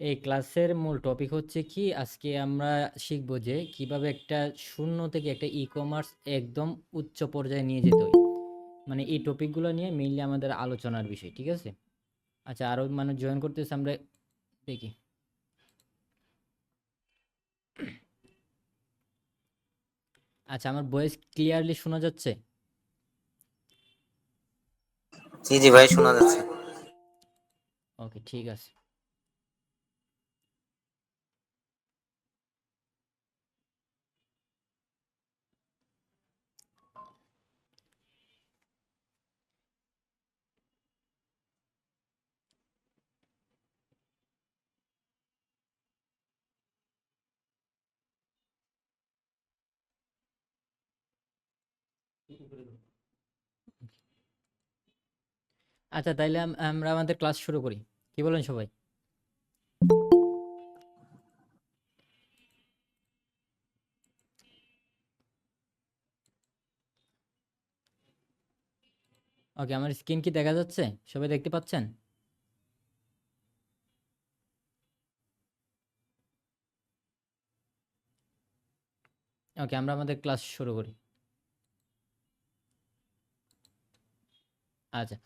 এই ক্লাসের মূল টপিক হচ্ছে কি, আজকে আমরা শিখবো যে কিভাবে একটা শূন্য থেকে একটা ই-কমার্স একদম উচ্চ পর্যায়ে নিয়ে যেতে হয়। মানে এই টপিকগুলো নিয়ে মেইনলি আমাদের আলোচনার বিষয়, ঠিক আছে? আচ্ছা, আরো মানুষ জয়েন করতেছে, আমরা দেখি। আচ্ছা, আমার ভয়েস ক্লিয়ারলি শোনা যাচ্ছে? জি জি ভাই, শোনা যাচ্ছে। ওকে, ঠিক আছে। আচ্ছা, তাইলে আমরা আমাদের ক্লাস শুরু করি। কি বলেন সবাই? ওকে, আমার স্ক্রিন কি দেখা যাচ্ছে? সবাই দেখতে পাচ্ছেন? ওকে, আমরা আমাদের ক্লাস শুরু করি। আচ্ছা,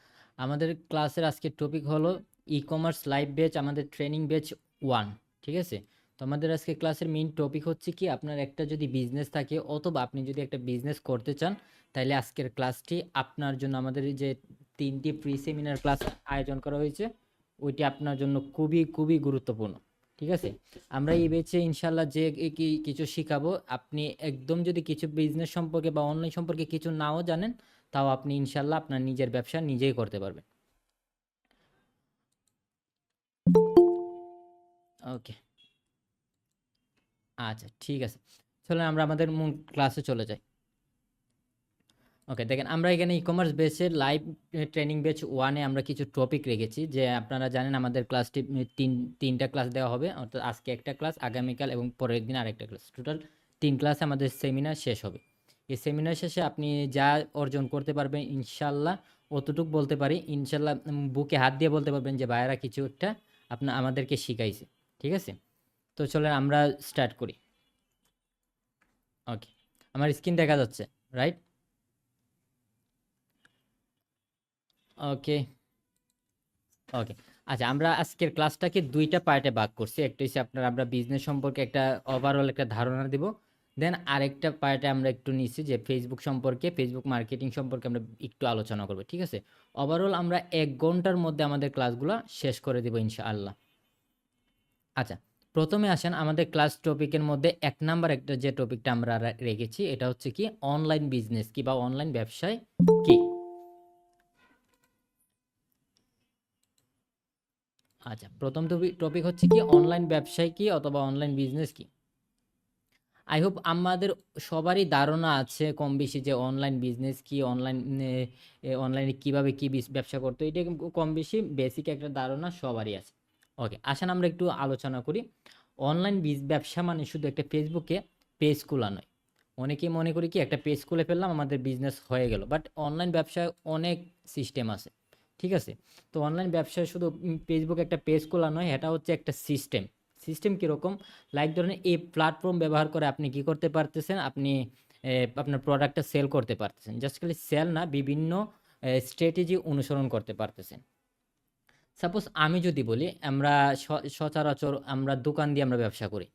আমাদের ক্লাসের আজকের টপিক হলো ই-কমার্স লাইভ ব্যাচ, আমাদের ট্রেনিং ব্যাচ 1। ঠিক আছে? তো আমাদের আজকে ক্লাসের মেইন টপিক হচ্ছে কি, আপনার একটা যদি বিজনেস থাকে অথবা আপনি যদি একটা বিজনেস করতে চান, তাহলে আজকের ক্লাসটি আপনার জন্য। আমাদের এই যে 3টি প্রি সেমিনার ক্লাস আয়োজন করা হয়েছে, ওইটি আপনার জন্য খুবই খুবই গুরুত্বপূর্ণ। ঠিক আছে? আমরা এই ব্যাচে ইনশাল্লাহ যে কিছু শিখাবো, আপনি একদম যদি কিছু বিজনেস সম্পর্কে বা অনলাইন সম্পর্কে কিছু নাও জানেন, তাও আপনি ইনশাল্লাহ আপনার নিজের ব্যবসা নিজেই করতে পারবেন। ওকে, আচ্ছা, ঠিক আছে। চলুন আমরা আমাদের মূল ক্লাসে চলে যাই। ওকে, দেখেন, আমরা এখানে ই-কমার্স বেসের লাইভ ট্রেনিং ব্যাচ 1-এ আমরা কিছু টপিক রেখেছি। যে আপনারা জানেন আমাদের ক্লাসটি তিনটা ক্লাস দেওয়া হবে, অর্থাৎ আজকে একটা ক্লাস, আগামীকাল এবং পরের দিন আরেকটা ক্লাস। টোটাল 3 ক্লাসে আমাদের সেমিনার শেষ হবে। এই সেমিনার শেষে আপনি যা অর্জন করতে পারবেন ইনশাল্লাহ, অতটুক বলতে পারি ইনশাল্লাহ, বুকে হাত দিয়ে বলতে পারবেন যে ভাইয়েরা কিছু একটা আমাদেরকে শিখাইছে। ঠিক আছে? তো চলেন আমরা স্টার্ট করি। ওকে, আমার স্ক্রিন দেখা যাচ্ছে, রাইট? ওকে, ওকে। আচ্ছা, আমরা আজকের ক্লাসটাকে 2টা পার্টে ভাগ করছি। একটা হচ্ছে আমরা বিজনেস সম্পর্কে একটা ওভারঅল একটা ধারণা দিব। দেন আরেকটা পার্টে আমরা একটু নিচ্ছি যে ফেসবুক সম্পর্কে, ফেসবুক মার্কেটিং সম্পর্কে আমরা একটু আলোচনা করব। ঠিক আছে? ওভারঅল আমরা 1 ঘন্টার মধ্যে আমাদের ক্লাসগুলো শেষ করে দিব ইনশাআল্লাহ। আচ্ছা, প্রথমে আসেন আমাদের ক্লাস টপিকের মধ্যে 1 নাম্বার একটা যে টপিকটা আমরা রেখেছি, এটা হচ্ছে কি অনলাইন বিজনেস কি বা অনলাইন ব্যবসায় কি। আচ্ছা, প্রথম টপিক হচ্ছে কি অনলাইন ব্যবসায় কি অথবা অনলাইন বিজনেস কি। আই হোপ আমাদের সবারই ধারণা আছে কম বেশি যে অনলাইন বিজনেস কি, অনলাইনে কিভাবে কি ব্যবসা করতে হয়, এটা কম বেশি বেসিক একটা ধারণা সবারই আছে। ওকে, আসেন আমরা একটু আলোচনা করি। অনলাইন ব্যবসা মানে শুধু একটা ফেসবুকে পেজ খোলা নয়। অনেকেই মনে করি কি একটা পেজ খুলে ফেললাম আমাদের বিজনেস হয়ে গেল, বাট অনলাইন ব্যবসায় অনেক সিস্টেম আছে। ঠিক আছে? তো অনলাইন ব্যবসায় শুধু ফেসবুক একটা পেজ খোলা নয়, এটা হচ্ছে একটা সিস্টেম। সিস্টেম কীরকম? লাইক ধরেন এই প্ল্যাটফর্ম ব্যবহার করে আপনি কি করতে পারতেছেন, আপনি আপনার প্রোডাক্টটা সেল করতে পারতেছেন। জাস্ট খালি সেল না, বিভিন্ন স্ট্র্যাটেজি অনুসরণ করতে পারতেছেন। সাপোজ আমি যদি বলি, আমরা সচরাচর আমরা দোকান দিয়ে আমরা ব্যবসা করি।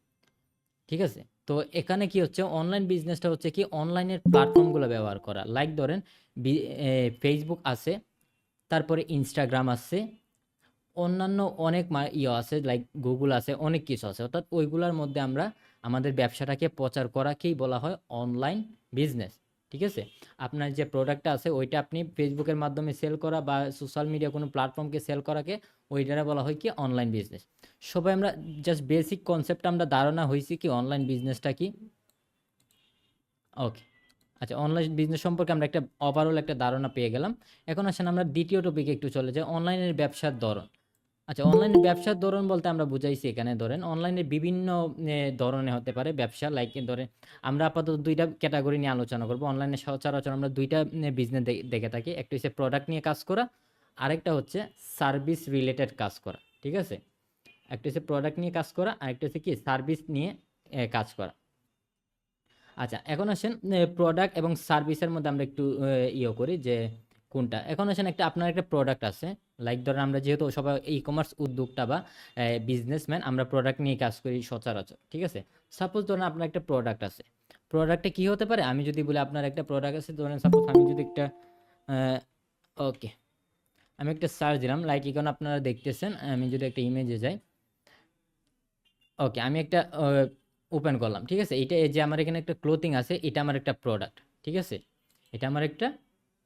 ঠিক আছে? তো এখানে কি হচ্ছে, অনলাইন বিজনেসটা হচ্ছে কি অনলাইনের প্ল্যাটফর্মগুলো ব্যবহার করা। লাইক ধরেন ফেসবুক আছে, তারপরে ইনস্টাগ্রাম আছে, অন্যান্য অনেক আছে, লাইক গুগল আছে, অনেক কিছু আছে। অর্থাৎ ওইগুলোর মধ্যে আমরা আমাদের ব্যবসাটাকে প্রচার করাকেই বলা হয় অনলাইন বিজনেস। ঠিক আছে? আপনার যে প্রোডাক্টটা আছে ওইটা আপনি ফেসবুকের মাধ্যমে সেল করা বা সোশ্যাল মিডিয়া কোনো প্ল্যাটফর্মকে সেল করাকে ওইটারে বলা হয় কি অনলাইন বিজনেস। সবাই আমরা জাস্ট বেসিক কনসেপ্টটা আমরা ধারণা হয়েছি কি অনলাইন বিজনেসটা কি। ওকে, আচ্ছা, অনলাইন বিজনেস সম্পর্কে আমরা একটা ওভারঅল একটা ধারণা পেয়ে গেলাম। এখন আসেন আমরা দ্বিতীয় টপিকে একটু চলে যাই, অনলাইনের ব্যবসার ধরন। আচ্ছা, অনলাইনে ব্যবসার ধরন বলতে আমরা বুঝাইছি এখানে ধরেন অনলাইনে বিভিন্ন ধরনের হতে পারে ব্যবসা। লাইক ধরেন আমরা আপাতত 2টা ক্যাটাগরি নিয়ে আলোচনা করব। অনলাইনে সচরাচর আমরা 2টা বিজনেস দেখে থাকি। একটা হচ্ছে প্রোডাক্ট নিয়ে কাজ করা, আরেকটা হচ্ছে সার্ভিস রিলেটেড কাজ করা। ঠিক আছে? একটা হচ্ছে প্রোডাক্ট নিয়ে কাজ করা, আর একটা হচ্ছে কি সার্ভিস নিয়ে কাজ করা। আচ্ছা, এখন আসেন প্রোডাক্ট এবং সার্ভিসের মধ্যে আমরা একটু করি যে কোনটা। এখন আসেন একটা আপনার একটা প্রোডাক্ট আছে, লাইক ধরেন আমরা যেহেতু সবাই ই কমার্স উদ্যোক্তা বা বিজনেসম্যান, আমরা প্রোডাক্ট নিয়ে কাজ করি সচরাচর, ঠিক আছে? সাপোজ ধরেন আপনার একটা প্রোডাক্ট আছে, প্রোডাক্টটা কি হতে পারে আমি যদি বলি, আপনার একটা প্রোডাক্ট আছে ধরেন, সাপোজ আমি যদি একটা ওকে আমি একটা সার্চ দিলাম, লাইক এখন আপনারা দেখতেছেন, আমি যদি একটা ইমেজে যাই, ওকে আমি একটা ওপেন করলাম, ঠিক আছে? এটা এই যে আমার এখানে একটা ক্লোথিং আছে, এটা আমার একটা প্রোডাক্ট, ঠিক আছে? এটা আমার একটা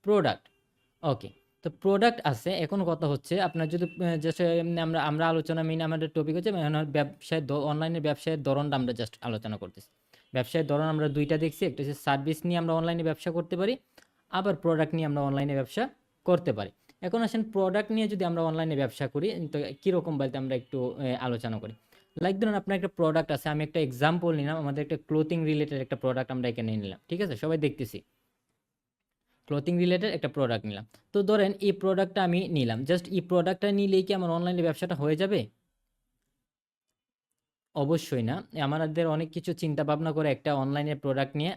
প্রোডাক্ট। ওকে, তো প্রোডাক্ট আছে। এখন কথা হচ্ছে আপনার যদি জাস্ট আমরা আমরা আলোচনা মেইন আমাদের টপিক হচ্ছে ব্যবসায় অনলাইনে ব্যবসায়ের ধরনটা আমরা জাস্ট আলোচনা করতেছি। ব্যবসায়ের ধরন আমরা দুইটা দেখছি, একটা হচ্ছে সার্ভিস নিয়ে আমরা অনলাইনে ব্যবসা করতে পারি, আবার প্রোডাক্ট নিয়ে আমরা অনলাইনে ব্যবসা করতে পারি। এখন আসেন প্রোডাক্ট নিয়ে যদি আমরা অনলাইনে ব্যবসা করি, তো কীরকম বলতে আমরা একটু আলোচনা করি। লাইক ধরুন আপনার একটা প্রোডাক্ট আছে, আমি একটা এক্সাম্পল নিলাম, আমাদের একটা ক্লোথিং রিলেটেড একটা প্রোডাক্ট আমরা এখানে নিলাম, ঠিক আছে? সবাই দেখতেছি ক্লোথিং রিলেটেড একটা প্রোডাক্ট নিলাম। তো ধরেন এই প্রোডাক্টটা আমি নিলাম, জাস্ট এই প্রোডাক্টটা নিলেই কি আমার অনলাইনে ব্যবসাটা হয়ে যাবে? অবশ্যই না। আমাদের অনেক কিছু চিন্তা ভাবনা করে একটা অনলাইনে প্রোডাক্ট নিয়ে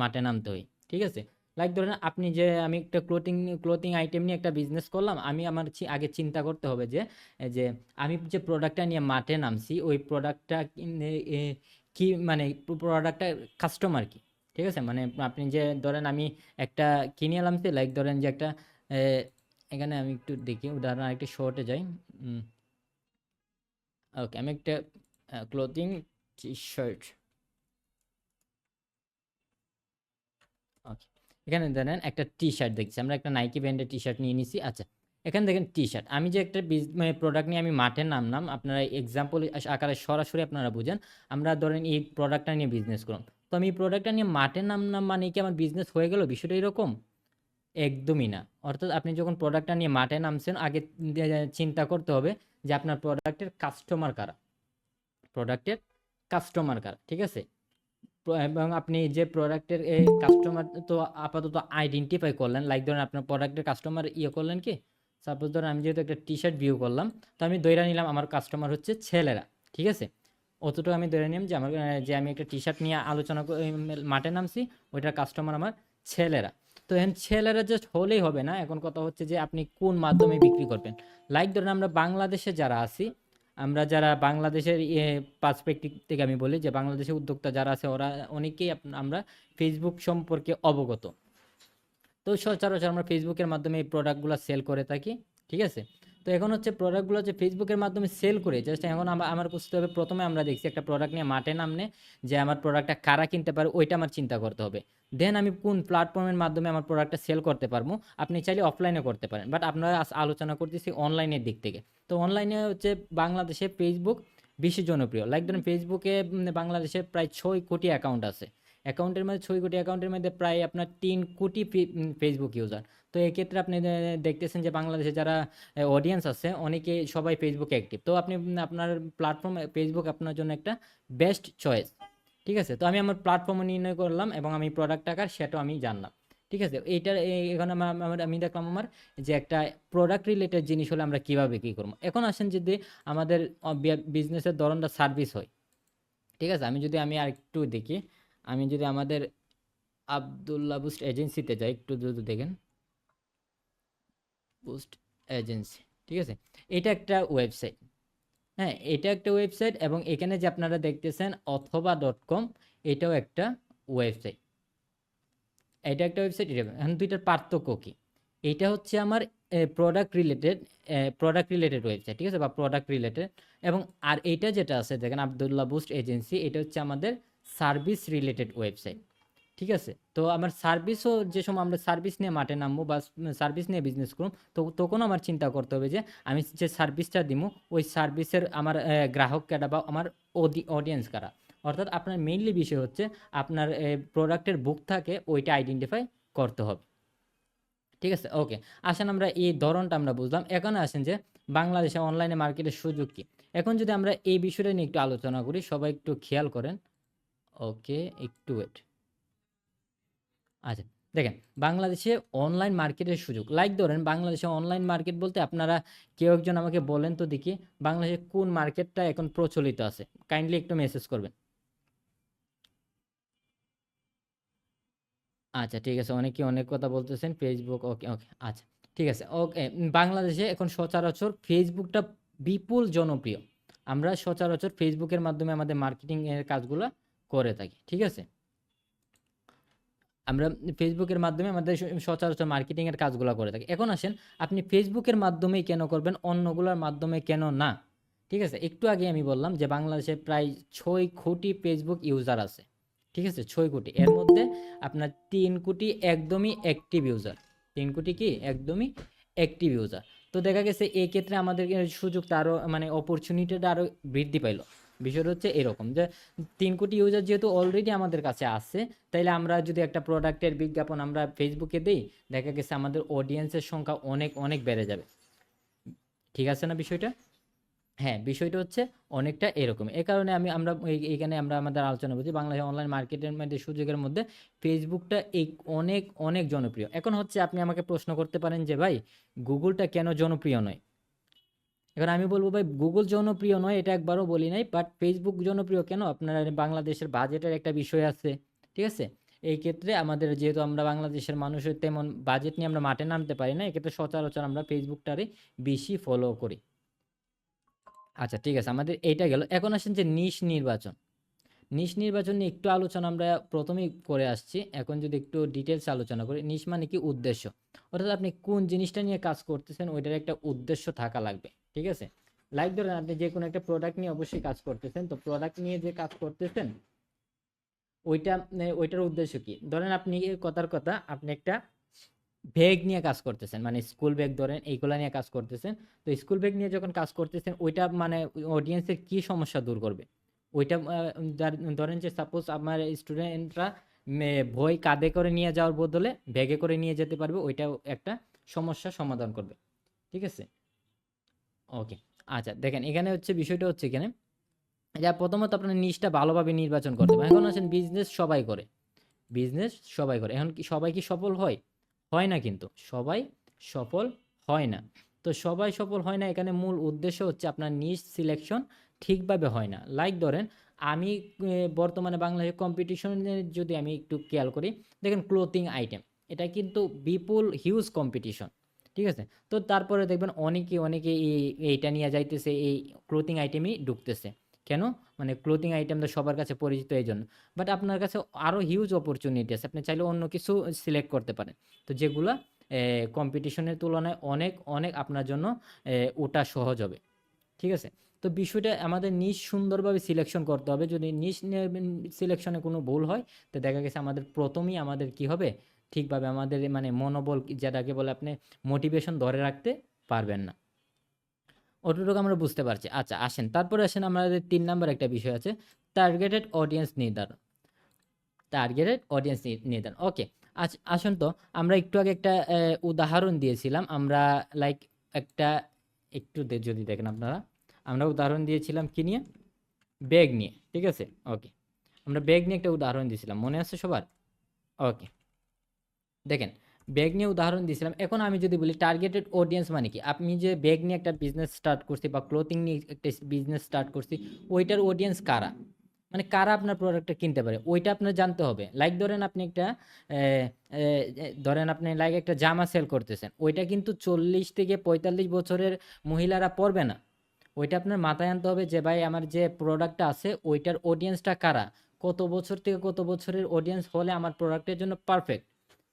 মাঠে নামতে হয়, ঠিক আছে? লাইক ধরেন আপনি যে আমি একটা ক্লোথিং আইটেম নিয়ে একটা বিজনেস করলাম, আমি আমার আগে চিন্তা করতে হবে যে যে আমি যে প্রোডাক্টটা নিয়ে মাঠে নামছি, ওই প্রোডাক্টটা কি মানে প্রোডাক্টটা কাস্টমার কি, ঠিক আছে? মানে আপনি যে ধরেন আমি একটা কিনে এলাম, লাইক ধরেন যে একটা এ, এখানে আমি একটু দেখি উদাহরণ, একটু শর্টে যাই। ওকে আমি একটা ক্লোথিং টি শার্ট, ওকে এখানে দেখেন একটা টি শার্ট দেখছি, আমরা একটা নাইকি ব্র্যান্ডের টি শার্ট নিয়ে নিছি। আচ্ছা, এখানে দেখেন টি শার্ট, আমি যে একটা প্রোডাক্ট নিয়ে আমি মাঠে নামলাম, আপনারা এক্সাম্পল আকারে সরাসরি আপনারা বুঝেন। আমরা ধরেন এই প্রোডাক্টটা নিয়ে বিজনেস করুন, তো আমি এই প্রোডাক্টটা নিয়ে মাঠে নামলাম মানে কি আমার বিজনেস হয়ে গেল? বিষয়টা এরকম একদমই না। অর্থাৎ আপনি যখন প্রোডাক্টটা নিয়ে মাঠে নামছেন, আগে চিন্তা করতে হবে যে আপনার প্রোডাক্টের কাস্টমার কারা, প্রোডাক্টের কাস্টমার কারা, ঠিক আছে? এবং আপনি যে প্রোডাক্টের এই কাস্টমার তো আপাতত আইডেন্টিফাই করলেন, লাইক ধরেন আপনার প্রোডাক্টের কাস্টমার করলেন কি, সাপোজ ধরেন আমি যেহেতু একটা টি শার্ট ভিউ করলাম, তো আমি ধরে নিলাম আমার কাস্টমার হচ্ছে ছেলেরা, ঠিক আছে? অতটুকু আমি ধরে নিলাম যে আমার যে আমি একটা টি শার্ট নিয়ে আলোচনা মাঠে নামছি, ওইটার কাস্টমার আমার ছেলেরা। তো এখন ছেলেরা জাস্ট হলেই হবে না, এখন কথা হচ্ছে যে আপনি কোন মাধ্যমে বিক্রি করবেন। লাইক ধরেন আমরা বাংলাদেশে যারা আছি, আমরা যারা বাংলাদেশের পার্সপেক্টিভ থেকে আমি বলি যে বাংলাদেশের উদ্যোক্তা যারা আছে, ওরা অনেকেই আমরা ফেসবুক সম্পর্কে অবগত। তো সচরাচর আমরা ফেসবুকের মাধ্যমে এই প্রোডাক্টগুলো সেল করে থাকি, ঠিক আছে? তো এখন হচ্ছে প্রোডাক্টগুলো যে ফেসবুকের মাধ্যমে সেল করে, জাস্ট এখন আমার বুঝতে হবে, প্রথমে আমরা দেখছি একটা প্রোডাক্ট নিয়ে মাঠে নামনে যে আমার প্রোডাক্টটা কারা কিনতে পারে, ওইটা আমার চিন্তা করতে হবে। দেন আমি কোন প্ল্যাটফর্মের মাধ্যমে আমার প্রোডাক্টটা সেল করতে পারবো। আপনি চাইলে অফলাইনে করতে পারেন, বাট আপনারা আলোচনা করতেছি অনলাইনের দিক থেকে। তো অনলাইনে হচ্ছে বাংলাদেশে ফেসবুক বেশি জনপ্রিয়। লাইক ধরেন ফেসবুকে বাংলাদেশে প্রায় 6 কোটি অ্যাকাউন্ট আছে। অ্যাকাউন্টের মধ্যে 6 কোটি অ্যাকাউন্টের মধ্যে প্রায় আপনার 3 কোটি ফেসবুক ইউজার। তো এক্ষেত্রে আপনি দেখতেছেন যে বাংলাদেশে যারা অডিয়েন্স আছে অনেকে সবাই ফেসবুকে অ্যাক্টিভ। তো আপনি আপনার প্ল্যাটফর্ম ফেসবুক আপনার জন্য একটা বেস্ট চয়েস, ঠিক আছে? তো আমি আমার প্ল্যাটফর্ম নির্ণয় করলাম এবং আমি প্রোডাক্ট টাকার সেটাও আমি জানলাম, ঠিক আছে? এইটার এখন আমি দেখলাম আমার যে একটা প্রোডাক্ট রিলেটেড জিনিস হলে আমরা কীভাবে কী করবো। এখন আসেন যদি আমাদের বিজনেসের ধরনটা সার্ভিস হয়, ঠিক আছে? আমি আরেকটু দেখি, আমি যদি আমাদের আবদুল্লাহ বুস্ট এজেন্সিতে যাই, একটু যদি দেখেন বুস্ট এজেন্সি, ঠিক আছে? এটা একটা ওয়েবসাইট, হ্যাঁ এটা একটা ওয়েবসাইট, এবং এখানে যে আপনারা দেখতেছেন অথবা.com, এটাও একটা ওয়েবসাইট, এটা একটা ওয়েবসাইট, এটা এখন দুইটার পার্থক্য কি? এইটা হচ্ছে আমার প্রোডাক্ট রিলেটেড ওয়েবসাইট, ঠিক আছে, বা প্রোডাক্ট রিলেটেড। এবং আর এইটা যেটা আছে দেখেন আবদুল্লাহ বুস্ট এজেন্সি, এটা হচ্ছে আমাদের সার্ভিস রিলেটেড ওয়েবসাইট, ঠিক আছে? তো আমার সার্ভিসও যে সময় আমরা সার্ভিস নিয়ে মাঠে নামবো বা সার্ভিস নিয়ে বিজনেস করুন, তো তখন আমার চিন্তা করতে হবে যে আমি যে সার্ভিসটা দিব, ওই সার্ভিসের আমার গ্রাহক কারা বা আমার অডিয়েন্স কারা। অর্থাৎ আপনার মেইনলি বিষয় হচ্ছে আপনার প্রোডাক্টের বুক থাকে, ওইটা আইডেন্টিফাই করতে হবে, ঠিক আছে? ওকে, আসেন আমরা এই ধরনটা আমরা বুঝলাম। এখন আসেন যে বাংলাদেশে অনলাইনে মার্কেটের সুযোগ কী। এখন যদি আমরা এই বিষয়টা নিয়ে একটু আলোচনা করি, সবাই একটু খেয়াল করেন। ওকে একটু ওয়েট। আচ্ছা, দেখেন বাংলাদেশে অনলাইন মার্কেটের সুযোগ লাইক ধরেন বাংলাদেশে অনলাইন মার্কেট বলতে আপনারা কেউ একজন আমাকে বলেন তো দেখি বাংলাদেশে কোন মার্কেটটা এখন প্রচলিত আছে, কাইন্ডলি একটু মেসেজ করবেন। আচ্ছা ঠিক আছে, অনেকে অনেক কথা বলতেছেন ফেসবুক, ওকে ওকে আচ্ছা ঠিক আছে ওকে। বাংলাদেশে এখন সচরাচর ফেসবুকটা বিপুল জনপ্রিয়। আমরা সচরাচর ফেসবুকের মাধ্যমে আমাদের মার্কেটিং এর কাজগুলো করে থাকি, ঠিক আছে। আমরা ফেসবুকের মাধ্যমে আমাদের সচরাচর মার্কেটিং এর কাজগুলো করে থাকি। এখন আসেন আপনি ফেসবুকের মাধ্যমেই কেন করবেন, অন্যগুলোর মাধ্যমে কেন না? ঠিক আছে? একটু আগে আমি বললাম যে বাংলাদেশে প্রায় ৬ কোটি ফেসবুক ইউজার আছে। ঠিক আছে? ৬ কোটি। এর মধ্যে আপনার ৩ কোটি একদমই অ্যাক্টিভ ইউজার। ৩ কোটি কি? একদমই অ্যাক্টিভ ইউজার। তো দেখা গেছে এই ক্ষেত্রে আমাদের সুযোগটা আরো মানে অপরচুনিটিটা আরো বৃদ্ধি পাইল। বিষয়টা হচ্ছে এরকম যে ৩ কোটি ইউজার যেহেতু অলরেডি আমাদের কাছে আছে, তাইলে আমরা যদি একটা প্রোডাক্টের বিজ্ঞাপন আমরা ফেসবুকে দেই, দেখা গেছে আমাদের অডিয়েন্সের সংখ্যা অনেক অনেক বেড়ে যাবে। ঠিক আছে না বিষয়টা? হ্যাঁ, বিষয়টা হচ্ছে অনেকটা এরকম। এ কারণে আমরা এইখানে আমরা আমাদের আলোচনা করছি বাংলাদেশের অনলাইন মার্কেটের মধ্যে সুযোগের মধ্যে ফেসবুকটা অনেক অনেক জনপ্রিয়। এখন হচ্ছে আপনি আমাকে প্রশ্ন করতে পারেন যে ভাই গুগলটা কেন জনপ্রিয় নয়? এখন আমি বলব ভাই গুগল জনপ্রিয় নয় এটা একবারও বলি নাই, বাট ফেসবুক জনপ্রিয় কেন? আপনার বাংলাদেশের বাজেটের একটা বিষয় আছে, ঠিক আছে। এই ক্ষেত্রে আমাদের যেহেতু আমরা বাংলাদেশের মানুষের তেমন বাজেট নিয়ে আমরা মাঠে নামতে পারি না, এক্ষেত্রে সচরাচর আমরা ফেসবুকটারে বেশি ফলো করি। আচ্ছা ঠিক আছে, আমাদের এইটা গেল। এখন আসেন যে নিশ নির্বাচন। নিশ নির্বাচন নিয়ে একটু আলোচনা আমরা প্রথমেই করে আসছি, এখন যদি একটু ডিটেলস আলোচনা করি। নিশ মানে কি? উদ্দেশ্য। অর্থাৎ আপনি কোন জিনিসটা নিয়ে কাজ করতেছেন ওইটার একটা উদ্দেশ্য থাকা লাগবে, ঠিক আছে। লাইক ধরেন আপনি যে কোনো একটা প্রোডাক্ট নিয়ে অবশ্যই কাজ করতেছেন, তো প্রোডাক্ট নিয়ে যে কাজ করতেছেন ওইটা ওইটার উদ্দেশ্য কি? ধরেন আপনি কথার কথা আপনি একটা ব্যাগ নিয়ে কাজ করতেছেন, মানে স্কুল ব্যাগ ধরেন এইগুলা নিয়ে কাজ করতেছেন। তো স্কুল ব্যাগ নিয়ে যখন কাজ করতেছেন ওইটা মানে অডিয়েন্সের কি সমস্যা দূর করবে ওইটা ধরেন যে সাপোজ আমার স্টুডেন্টরা বই কাঁধে করে নিয়ে যাওয়ার বদলে ব্যাগে করে নিয়ে যেতে পারবে, ওইটাও একটা সমস্যা সমাধান করবে, ঠিক আছে। ওকে আচ্ছা দেখেন এখানে হচ্ছে বিষয়টা হচ্ছে এখানে যা প্রথমত আপনার নিশটা ভালোভাবে নির্বাচন করতে হবে। এখন আছেন বিজনেস সবাই করে, বিজনেস সবাই করে। এখন কি সবাই কি সফল হয়? হয় না, কিন্তু সবাই সফল হয় না। তো সবাই সফল হয় না, এখানে মূল উদ্দেশ্য হচ্ছে আপনার নিশ সিলেকশন ঠিকভাবে হয় না। লাইক ধরেন আমি বর্তমানে বাংলাদেশের কম্পিটিশনের যদি আমি একটু খেয়াল করি, দেখেন ক্লোথিং আইটেম, এটা কিন্তু বিপুল হিউজ কম্পিটিশন, ঠিক আছে। তো তারপরে দেখবেন অনেকে অনেকে এইটা নিয়ে যাইতেছে, এই ক্লোথিং আইটেমই ঢুকতেছে। কেন? মানে ক্লোথিং আইটেমটা সবার কাছে পরিচিত এই জন্য। বাট আপনার কাছে আরও হিউজ অপরচুনিটি আছে, আপনি চাইলে অন্য কিছু সিলেক্ট করতে পারেন, তো যেগুলা কম্পিটিশনের তুলনায় অনেক অনেক আপনার জন্য ওটা সহজ হবে, ঠিক আছে। তো বিষয়টা আমাদের নিশ সুন্দরভাবে সিলেকশন করতে হবে। যদি নিশ সিলেকশনে কোনো ভুল হয়, তো দেখা গেছে আমাদের প্রথমেই আমাদের কি হবে, ঠিকভাবে আমাদের মানে মনোবল যেটাকে বলে আপনি মোটিভেশন ধরে রাখতে পারবেন না। অতটুকু আমরা বুঝতে পারছি। আচ্ছা আসেন, তারপরে আসেন আমাদের ৩ নাম্বার একটা বিষয় আছে, টার্গেটেড অডিয়েন্স নির্ধারণ। টার্গেটেড অডিয়েন্স নির্ধারণ, ওকে। আসুন তো আমরা একটু আগে একটা উদাহরণ দিয়েছিলাম, আমরা লাইক একটা একটু যদি দেখেন আপনারা, আমরা উদাহরণ দিয়েছিলাম কি নিয়ে? ব্যাগ নিয়ে, ঠিক আছে। ওকে, আমরা ব্যাগ নিয়ে একটা উদাহরণ দিয়েছিলাম, মনে আছে সবার? ওকে, দেখেন ব্যাগ নিয়ে উদাহরণ দিয়েছিলাম। এখন আমি যদি বলি টার্গেটেড অডিয়েন্স মানে কি, আপনি যে ব্যাগ নিয়ে একটা বিজনেস স্টার্ট করছি বা ক্লোথিং নিয়ে একটা বিজনেস স্টার্ট করছি, ওইটার অডিয়েন্স কারা, মানে কারা আপনার প্রোডাক্টটা কিনতে পারে ওইটা আপনার জানতে হবে। লাইক ধরেন আপনি একটা ধরেন আপনি লাইক একটা জামা সেল করতেছেন, ওইটা কিন্তু 40 থেকে 45 বছরের মহিলারা পরবে না। ওইটা আপনার মাথায় আনতে হবে যে ভাই আমার যে প্রোডাক্টটা আছে ওইটার অডিয়েন্সটা কারা, কত বছর থেকে কত বছরের অডিয়েন্স হলে আমার প্রোডাক্টের জন্য পারফেক্ট,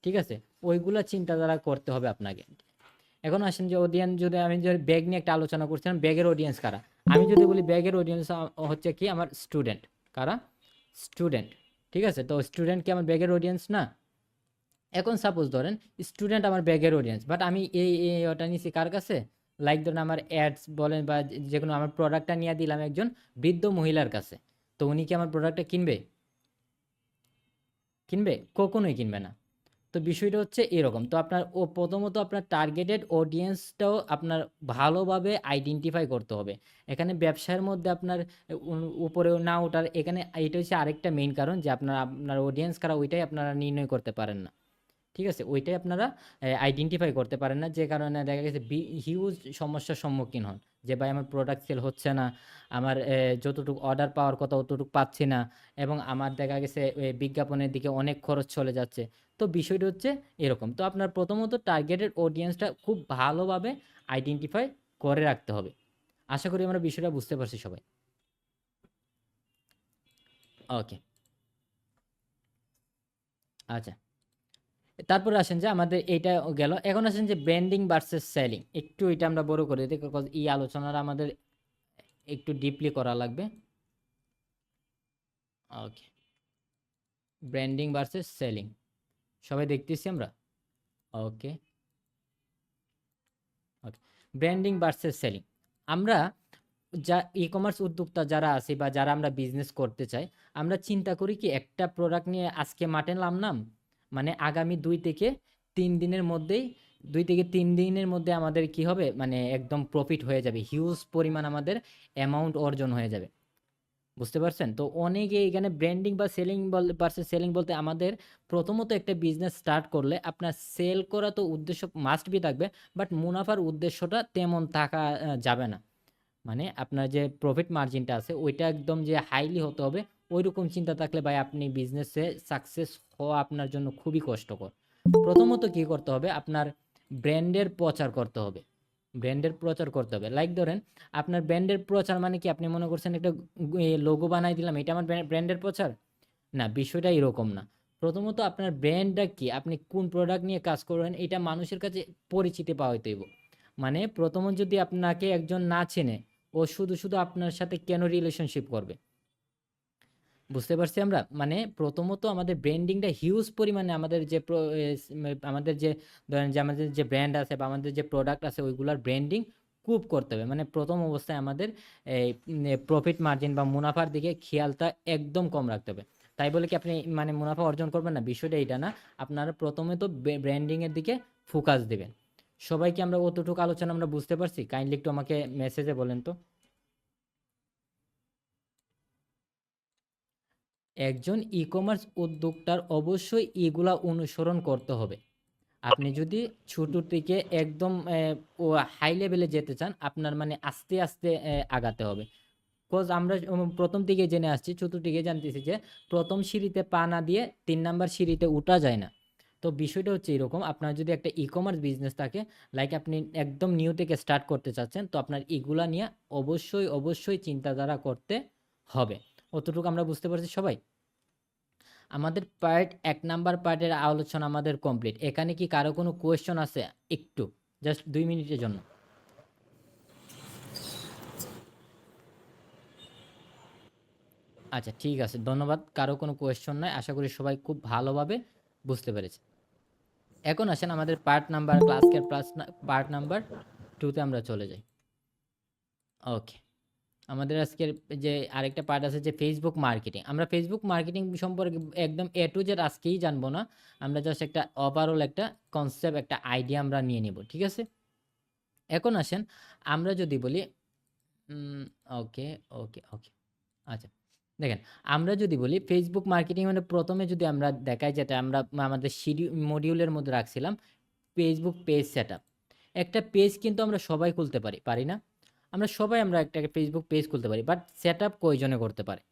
ঠিক আছে। ওইগুলা চিন্তাধারা করতে হবে আপনাকে। এখন আসেন যে অডিয়েন্স, যদি আমি যে ব্যাগ নিয়ে একটা আলোচনা করছিলাম, ব্যাগের অডিয়েন্স কারা, আমি যদি বলি ব্যাগের অডিয়েন্স হচ্ছে কি আমার স্টুডেন্ট। কারা? স্টুডেন্ট, ঠিক আছে। তো স্টুডেন্ট কি আমার ব্যাগের অডিয়েন্স না? এখন সাপোজ ধরেন স্টুডেন্ট আমার ব্যাগের অডিয়েন্স, বাট আমি ওটা নিছি কার কাছে? লাইক ধরেন আমার অ্যাডস বলেন বা যে কোনো আমার প্রোডাক্টটা নিয়ে দিলাম একজন বৃদ্ধ মহিলার কাছে, তো উনি কি আমার প্রোডাক্টটা কিনবে? কিনবে? কখনোই কিনবে না। তো বিষয়টা হচ্ছে এরকম। তো আপনার প্রথমত আপনার টার্গেটেড অডিয়েন্সটাও আপনার ভালোভাবে আইডেন্টিফাই করতে হবে। এখানে ব্যবসার মধ্যে আপনার উপরে না ওঠার এখানে এটা হচ্ছে আরেকটা মেইন কারণ যে আপনার আপনার অডিয়েন্স কারা ওইটাই আপনারা নির্ণয় করতে পারেন না। ঠিক আছে? ওইটাই আপনারা আইডেন্টিফাই করতে পারেন না, যে কারণে দেখা গেছে হিউজ সমস্যার সম্মুখীন হন। যে ভাই আমার প্রোডাক্ট সেল হচ্ছে না, আমার যতটুকু অর্ডার পাওয়ার কথা অতটুকু পাচ্ছি না, এবং আমার দেখা গেছে বিজ্ঞাপনের দিকে অনেক খরচ চলে যাচ্ছে। তো বিষয়টা হচ্ছে এরকম। তো আপনার প্রথমত টার্গেটেড অডিয়েন্সটা খুব ভালোভাবে আইডেন্টিফাই করে রাখতে হবে। আশা করি আমরা বিষয়টা বুঝতে পারছি সবাই। ওকে, আচ্ছা। তারপরে আসেন যে আমাদের এইটা গেল। এখন আসেন যে ব্র্যান্ডিং ভার্সেস সেলিং। একটু এটা আমরা বড় করে দিই, বিকজ এই আলোচনাটা আমাদের একটু ডিপলি করা লাগবে। ওকে, ব্র্যান্ডিং ভার্সেস সেলিং সবাই দেখতেছি আমরা। ওকে, ওকে। ব্র্যান্ডিং ভার্সেস সেলিং, আমরা যা ই-কমার্স উদ্যোক্তা যারা আছি বা যারা আমরা বিজনেস করতে চাই, আমরা চিন্তা করি কি একটা প্রোডাক্ট নিয়ে আজকে মাঠে নামলাম, মানে আগামী 2 থেকে 3 দিনের মধ্যেই, 2 থেকে 3 দিনের মধ্যে আমাদের কি হবে, মানে একদম প্রফিট হয়ে যাবে, হিউজ পরিমাণ আমাদের অ্যামাউন্ট অর্জন হয়ে যাবে। বুঝতে পারছেন? তো অনেকে এখানে ব্র্যান্ডিং বা সেলিং ভার্সেস সেলিং বলতে, আমাদের প্রথমত একটা বিজনেস স্টার্ট করলে আপনার সেল করা তো উদ্দেশ্য মাস্ট বি থাকবে, বাট মুনাফার উদ্দেশ্যটা তেমন থাকা যাবে না। মানে আপনার যে প্রফিট মার্জিনটা আছে ওইটা একদম যে হাইলি হতে হবে, ওইরকম চিন্তা থাকলে ভাই আপনি বিজনেসে সাকসেস হওয়া আপনার জন্য খুবই কষ্টকর। প্রথমত কি করতে হবে, আপনার ব্র্যান্ডের প্রচার করতে হবে। ব্র্যান্ডের প্রচার করতে হবে, লাইক ধরেন আপনার ব্র্যান্ডের প্রচার মানে কি, আপনি মনে করছেন একটা লোগো বানাই দিলাম, এটা আমার ব্র্যান্ডের প্রচার? না, বিষয়টা এরকম না। প্রথমত আপনার ব্র্যান্ডটা কি, আপনি কোন প্রোডাক্ট নিয়ে কাজ করবেন, এটা মানুষের কাছে পরিচিতি পাওয়াইতে হইব। মানে প্রথমত যদি আপনাকে একজন না চেনে, ও শুধু শুধু আপনার সাথে কেন রিলেশনশিপ করবে? বুঝতে পারছি আমরা। মানে প্রথমত আমাদের ব্র্যান্ডিংটা হিউজ পরিমাণে, আমাদের যে আমাদের যে ধরেন যে আমাদের যে ব্র্যান্ড আছে বা আমাদের যে প্রোডাক্ট আছে ওইগুলার ব্র্যান্ডিং খুব করতে হবে। মানে প্রথম অবস্থায় আমাদের এই প্রফিট মার্জিন বা মুনাফার দিকে খেয়ালটা একদম কম রাখতে হবে। তাই বলে কি আপনি মানে মুনাফা অর্জন করবেন না, বিষয়টা এটা না। আপনারা প্রথমে তো ব্র্যান্ডিং এর দিকে ফোকাস দিবেন। সবাইকে আমরা অতটুকু আলোচনা আমরা বুঝতে পারছি? কাইন্ডলি একটু আমাকে মেসেজে বলেন তো। একজন ই-কমার্স উদ্যোক্তার অবশ্যই এগুলা অনুসরণ করতে হবে। আপনি যদি ছোট থেকে একদম ও হাই লেভেলে যেতে চান, আপনার মানে আস্তে আস্তে আগাতে হবে। বিকজ আমরা প্রথম থেকে জেনে আসছি, ছোট থেকে জানতেছি যে প্রথম সিঁড়িতে পা না দিয়ে 3 নাম্বার সিঁড়িতে উঠা যায় না। তো বিষয়টা হচ্ছে এরকম, আপনার যদি একটা ই-কমার্স বিজনেস থাকে, লাইক আপনি একদম নিউ থেকে স্টার্ট করতে চাচ্ছেন, তো আপনার এগুলা নিয়ে অবশ্যই অবশ্যই চিন্তাধারা করতে হবে। অতটুকু আমরা বুঝতে পারছি সবাই? আমাদের পার্ট 1 নাম্বার পার্টের আলোচনা আমাদের কমপ্লিট। এখানে কি কারো কোনো কোয়েশ্চন আছে? একটু জাস্ট 2 মিনিটের জন্য। আচ্ছা, ঠিক আছে, ধন্যবাদ। কারো কোনো কোয়েশ্চন নাই, আশা করি সবাই খুব ভালোভাবে বুঝতে পেরেছে। এখন আসেন আমাদের পার্ট নাম্বার ক্লাসকে পার্ট নাম্বার 2তে আমরা চলে যাই। ওকে, আমাদের আজকের যে আরেকটা পার্ট আছে যে ফেসবুক মার্কেটিং। আমরা ফেসবুক মার্কেটিং সম্পর্কে একদম এ টু জেড আজকেই জানবো না। আমরা জাস্ট একটা ওভারঅল একটা কনসেপ্ট, একটা আইডিয়া আমরা নিয়ে নিব, ঠিক আছে? এখন আসেন আমরা যদি বলি ওকে, ওকে, ওকে। আচ্ছা, দেখেন, আমরা যদি বলি ফেসবুক মার্কেটিং মানে প্রথমে যদি আমরা দেখাই, যেটা আমরা আমাদের মডিউলের মধ্যে রাখছিলাম, ফেসবুক পেজ সেটআপ। একটা পেজ কিন্তু আমরা সবাই খুলতে পারি, পারি না? আমরা সবাই আমরা একটা ফেসবুক পেজ খুলতে পারি, বাট সেটআপ কয়জনে করতে পারে?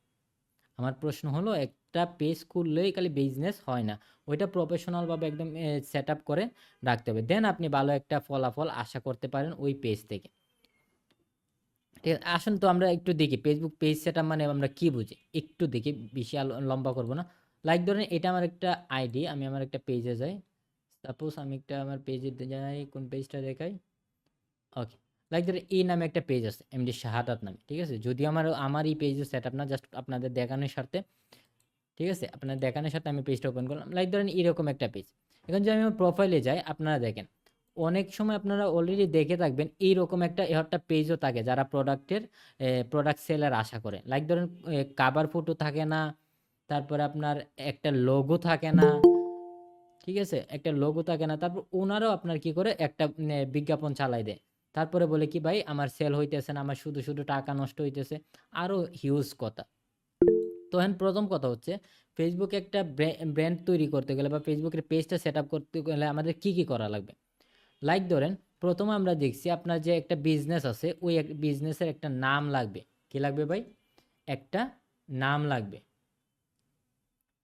আমার প্রশ্ন হলো, একটা পেজ খুললেই খালি বিজনেস হয় না, ওইটা প্রফেশনালভাবে একদম সেটআপ করে রাখতে হবে, দেন আপনি ভালো একটা ফলাফল আশা করতে পারেন ওই পেজ থেকে। ঠিক আছে? আসুন তো আমরা একটু দেখি ফেসবুক পেজ সেটআপ মানে আমরা কি বুঝি, একটু দেখি, বেশি লম্বা করব না। লাইক ধরেন এটা আমার একটা আইডি, আমি আমার একটা পেজে যাই। সাপোজ আমি একটা আমার পেজে যাই, কোন পেজটা দেখাই? ওকে, লাইক ধরেন এই নামে একটা পেজ আছে, এমডি শাহাদাত নামে, ঠিক আছে? যদিও আমার এই পেজের সেটআপ না, জাস্ট আপনাদের দেখানোর স্বার্থে, ঠিক আছে? আপনাদের দেখানোর সাথে আমি পেজটা ওপেন করলাম, লাইক ধরেন এরকম একটা পেজ। এখন যদি আমি আমার প্রোফাইলে যাই, আপনারা দেখেন অনেক সময় আপনারা অলরেডি দেখে থাকবেন এইরকম একটা পেজও থাকে, যারা প্রোডাক্ট সেলের আশা করে। লাইক ধরেন কাভার ফটো থাকে না, তারপরে আপনার একটা লোগো থাকে না, ঠিক আছে? একটা লোগো থাকে না, তারপর ওনারাও আপনার কি করে একটা বিজ্ঞাপন চালাই দেয়। তারপরে বলে কি, ভাই আমার সেল হইতেছে না, আমার শুধু শুধু টাকা নষ্ট হইতেছে, আরো হিউজ কথা। তো এখন প্রথম কথা হচ্ছে ফেসবুকে একটা ব্র্যান্ড তৈরি করতে গেলে বা ফেসবুকের পেজটা সেট আপ করতে গেলে আমাদের কি কি করা লাগবে। লাইক ধরেন প্রথমে আমরা দেখছি আপনার যে একটা বিজনেস আছে ওই বিজনেসের একটা নাম লাগবে। কি লাগবে ভাই? একটা নাম লাগবে।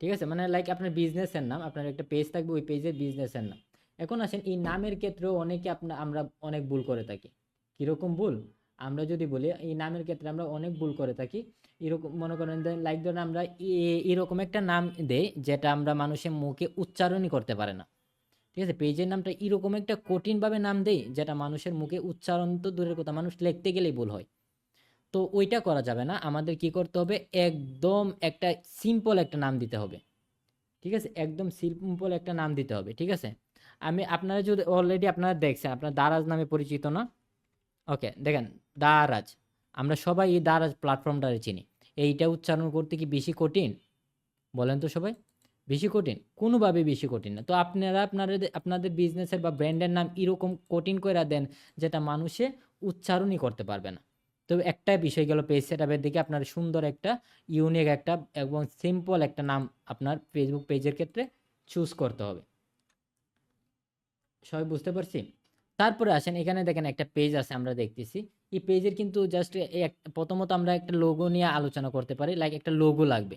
ঠিক আছে, মানে লাইক আপনার বিজনেসের নাম, আপনার একটা পেজ থাকবে, ওই পেজের বিজনেসের নাম। এখন আসেন এই নামের ক্ষেত্রেও অনেকে আমরা অনেক ভুল করে থাকি। কীরকম ভুল? আমরা যদি বলি এই নামের ক্ষেত্রে আমরা অনেক ভুল করে থাকি। এরকম মনে করেন যে লাইক ধরেন আমরা এরকম একটা নাম দেই যেটা আমরা মানুষের মুখে উচ্চারণই করতে পারে না। ঠিক আছে, পেজের নামটা এরকম একটা কঠিনভাবে নাম দেই যেটা মানুষের মুখে উচ্চারণ তো দূরের কথা, মানুষ লিখতে গেলেই ভুল হয়। তো ওইটা করা যাবে না, আমাদের কি করতে হবে, একদম একটা সিম্পল একটা নাম দিতে হবে। ঠিক আছে, একদম সিম্পল একটা নাম দিতে হবে। ঠিক আছে, আপনারা যদি অলরেডি আপনারা দেখছেন, আপনার দারাজ নামে পরিচিত না? ওকে, দেখেন দারাজ, আমরা সবাই এই দারাজ প্ল্যাটফর্মটারে চিনি। এইটা উচ্চারণ করতে কি বেশি কঠিন? বলেন তো সবাই, বেশি কঠিন? কোনোভাবে বেশি কঠিন না। তো আপনারা আপনাদের বিজনেসের বা ব্র্যান্ডের নাম এরকম কঠিন করে দেন যেটা মানুষে উচ্চারণই করতে পারবে না। তো একটা বিষয় গেল পেজ সেটআপের দিকে আপনার সুন্দর একটা ইউনিক একটা এবং সিম্পল একটা নাম আপনার ফেসবুক পেজের ক্ষেত্রে চুজ করতে হবে। সবাই বুঝতে পারছি? তারপরে আসেন এখানে দেখেন একটা পেজ আছে আমরা দেখতেছি। এই পেজের কিন্তু জাস্ট প্রথমত আমরা একটা লোগো নিয়ে আলোচনা করতে পারি। লাইক একটা লোগো লাগবে।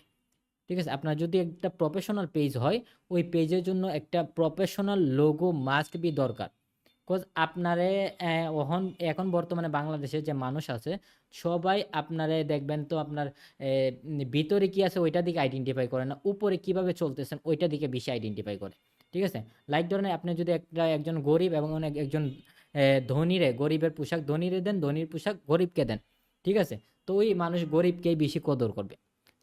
ঠিক আছে, আপনার যদি একটা প্রফেশনাল পেজ হয় ওই পেজের জন্য একটা প্রফেশনাল লোগো মাস্ট বি দরকার। কজ আপনারে এখন বর্তমানে বাংলাদেশে যে মানুষ আছে সবাই আপনারে দেখবেন তো আপনার ভিতরে কি আছে ওইটা দিকে আইডেন্টিফাই করে না, উপরে কিভাবে চলতেছেন ওইটা দিকে বেশি আইডেন্টিফাই করে। ঠিক আছে, লাইক ধরেন আপনি যদি একজন গরিব এবং একজন ধনীরে, গরিবের পোশাক ধনীরে দেন, ধনীর পোশাক গরিবকে দেন। ঠিক আছে, তো ওই মানুষ গরিবকেই বেশি কদর করবে।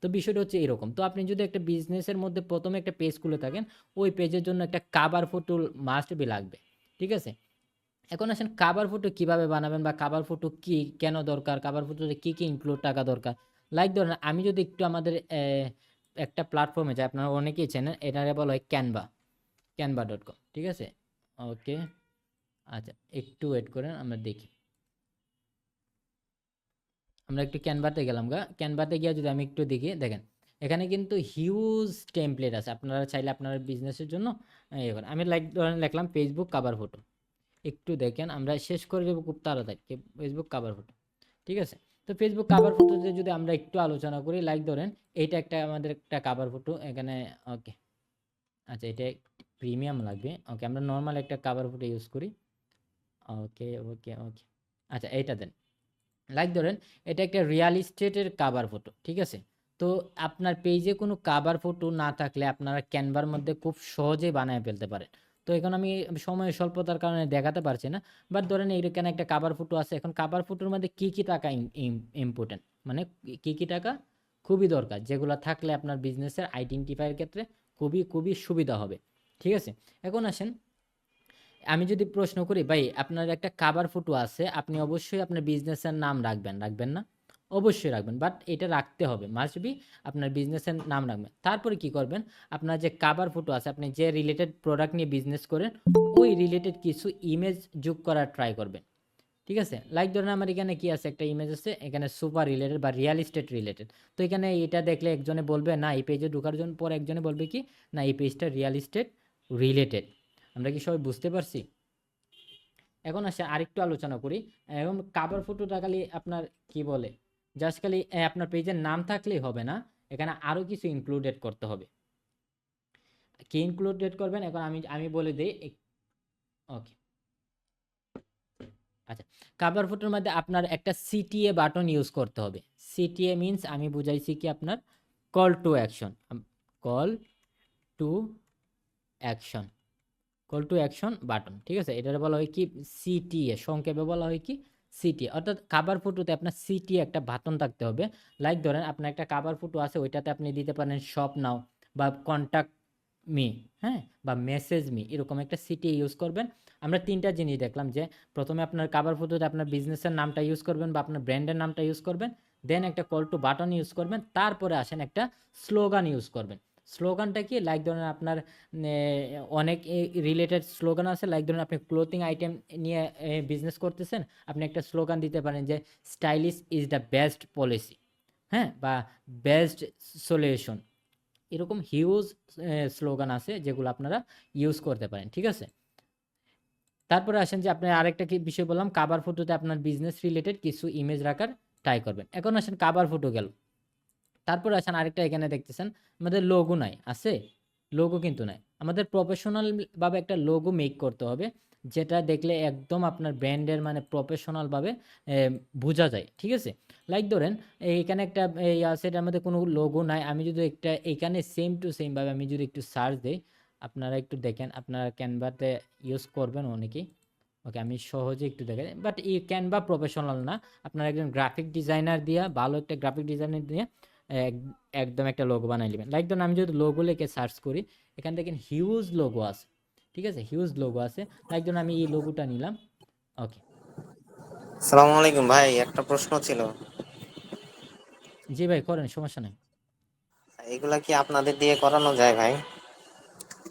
তো বিষয়টা হচ্ছে এরকম। তো আপনি যদি একটা বিজনেসের মধ্যে প্রথমে একটা পেজ খুলে থাকেন ওই পেজের জন্য একটা কাভার ফটো মাস্ট বি লাগবে। ঠিক আছে, এখন আসেন কাভার ফটো কিভাবে বানাবেন বা কাভার ফটো কি কেন দরকার, কাভার ফটোতে কি কি ইনক্লুড টাকা দরকার। লাইক ধরেন আমি যদি একটু আমাদের একটা প্ল্যাটফর্মে যাই, আপনারা অনেকেই চেনেন, এটারে বলা হয় ক্যানভা.com। ঠিক আছে, ওকে, আচ্ছা একটু ওয়েট করেন আমরা দেখি। আমরা একটু ক্যানভাতে গেলাম ক্যানভাতে গিয়ে যদি আমি একটু দেখি, দেখেন এখানে কিন্তু হিউজ টেমপ্লেট আছে, আপনারা চাইলে আপনার বিজনেসের জন্য ইয়ে করেন। আমি লাইক ধরেন লিখলাম ফেসবুক কাভার ফটো, একটু দেখেন আমরা শেষ করে দেবো খুব তাড়াতাড়ি ফেসবুক কাভার ফটো। ঠিক আছে, তো ফেসবুক কাভার ফটোতে যদি আমরা একটু আলোচনা করি, লাইক ধরেন এইটা একটা আমাদের একটা কাভার ফটো এখানে। ওকে, আচ্ছা এটা প্রিমিয়াম লাগবে। ওকে, আমরা নর্মাল একটা কাভার ফটো ইউজ করি। ওকে ওকে ওকে, আচ্ছা এইটা দেন। লাইক ধরেন এটা একটা রিয়াল এস্টেটের কাভার ফটো। ঠিক আছে, তো আপনার পেজে কোনো কাভার ফটো না থাকলে আপনারা ক্যানভার মধ্যে খুব সহজেই বানায় ফেলতে পারেন। তো এখন আমি সময়ের স্বল্পতার কারণে দেখাতে পারছি না, বাট ধরেন এইখানে একটা কাভার ফটো আছে। এখন কাভার ফটোর মধ্যে কি কি টাকা ইম্পর্টেন্ট, মানে কি কি টাকা খুবই দরকার, যেগুলো থাকলে আপনার বিজনেসের আইডেন্টিফাইয়ের ক্ষেত্রে খুবই খুবই সুবিধা হবে। ঠিক আছে, এখন আসেন আমি যদি প্রশ্ন করি ভাই আপনার একটা কাভার ফটো আছে, আপনি অবশ্যই আপনার বিজনেসের নাম রাখবেন না? অবশ্যই রাখবেন, বাট এটা রাখতে হবে, মাস্ট বি আপনার বিজনেসের নাম রাখবেন। তারপরে কি করবেন, আপনার যে কাভার ফটো আছে, আপনি যে রিলেটেড প্রোডাক্ট নিয়ে বিজনেস করেন ওই রিলেটেড কিছু ইমেজ যোগ করার ট্রাই করবেন। ঠিক আছে, লাইক ধরেন আমার এখানে কি আছে, একটা ইমেজ আছে এখানে সুপার রিলেটেড বা রিয়েল এস্টেট রিলেটেড। তো এখানে এটা দেখলে একজনে বলবে না, এই পেজে ঢোকার জন্য পর একজনে বলবে কি না এই পেজটা রিয়েল এস্টেট রিলেটেড। আমরা কি সবাই বুঝতে পারছি? এখন আসে আরেকটু আলোচনা করি। এবং কাভার ফটোটা খালি আপনার কি বলে, জাস্ট খালি আপনার পেজের নাম থাকলেই হবে না, এখানে আরো কিছু ইনক্লুডেড করতে হবে। কি ইনক্লুডেড করবেন এখন আমি আমি বলে দিই। ওকে, আচ্ছা, কাভার ফটোর মধ্যে আপনার একটা সিটিএ বাটন ইউজ করতে হবে। সিটিএ মিন্স আমি বুঝাইছি কি আপনার call to action, call to action, call to action button. ঠিক আছে, এটার বলা হয় কি সিটিএ, সংক্ষেপে বলা হয় কি সিটিএ। অর্থাৎ কাভার ফটোতে আপনার সিটিএ একটা বাটন থাকতে হবে। লাইক ধরেন আপনার একটা কাভার ফটো আছে, ওইটাতে আপনি দিতে পারেন শপ নাও বা কন্ট্যাক্ট মি, হ্যাঁ, বা মেসেজ মি, এরকম একটা সিটিএ ইউজ করবেন। আমরা তিনটা জিনিস দেখলাম যে প্রথমে আপনার কাভার ফটোতে আপনার বিজনেসের নামটা ইউজ করবেন বা আপনার ব্র্যান্ডের নামটা ইউজ করবেন, দেন একটা কল টু বাটন ইউজ করবেন, তারপরে আসেন একটা স্লোগান ইউজ করবেন। স্লোগানটা কি, লাইক ধরেন আপনার অনেক রিলেটেড স্লোগান আছে। লাইক ধরুন আপনি ক্লোথিং আইটেম নিয়ে বিজনেস করতেছেন, আপনি একটা স্লোগান দিতে পারেন যে stylish is the best policy. হ্যাঁ, বা বেস্ট সলিউশন, এরকম হিউজ স্লোগান আছে যেগুলো আপনারা ইউজ করতে পারেন। ঠিক আছে? তারপরে আসেন যে আপনি আরেকটা কি বিষয় বললাম, কাভার ফটোতে আপনার বিজনেস রিলেটেড কিছু ইমেজ রাখার ট্রাই করবেন। এখন আসেন কাভার ফটো গেল। তারপরে আসেন আরেকটা, এখানে দেখতেছেন আমাদের লোগো নাই, আছে? লোগো কিন্তু নাই। আমাদের প্রফেশনাল ভাবে একটা লোগো মেক করতে হবে, যেটা দেখলে একদম আপনার ব্র্যান্ডের মানে প্রফেশনাল ভাবে বোঝা যায়। ঠিক আছে? লাইক ধরেন এইখানে একটা এই আছে, এটার মধ্যে কোনো লোগো নাই। আমি যদি একটা এইখানে সেম টু সেম ভাবে আমি যদি একটু সার্চ দেই, আপনারা একটু দেখেন, আপনারা ক্যানভাতে ইউজ করবেন অনেকেই। ওকে, আমি সহজে একটু দেখেন, বাট এই ক্যানভা প্রফেশনাল না। আপনারা একজন গ্রাফিক ডিজাইনার দিয়া, ভালো একটা গ্রাফিক ডিজাইনার দিয়ে এক- একদম একটা লোগো বানাই নেবেন। লাইক ধরুন আমি যদি লোগো লিখে সার্চ করি, এখান দেখেন হিউজ লোগো আছে। ঠিক আছে? হিউজ লোগো আছে। লাইক ধরুন আমি এই লোগোটা নিলাম। ওকে। আসসালামু আলাইকুম ভাই, একটা প্রশ্ন ছিল। জি ভাই, করেন, সমস্যা নাই। এগুলা কি আপনাদের দিয়ে করানো যায় ভাই?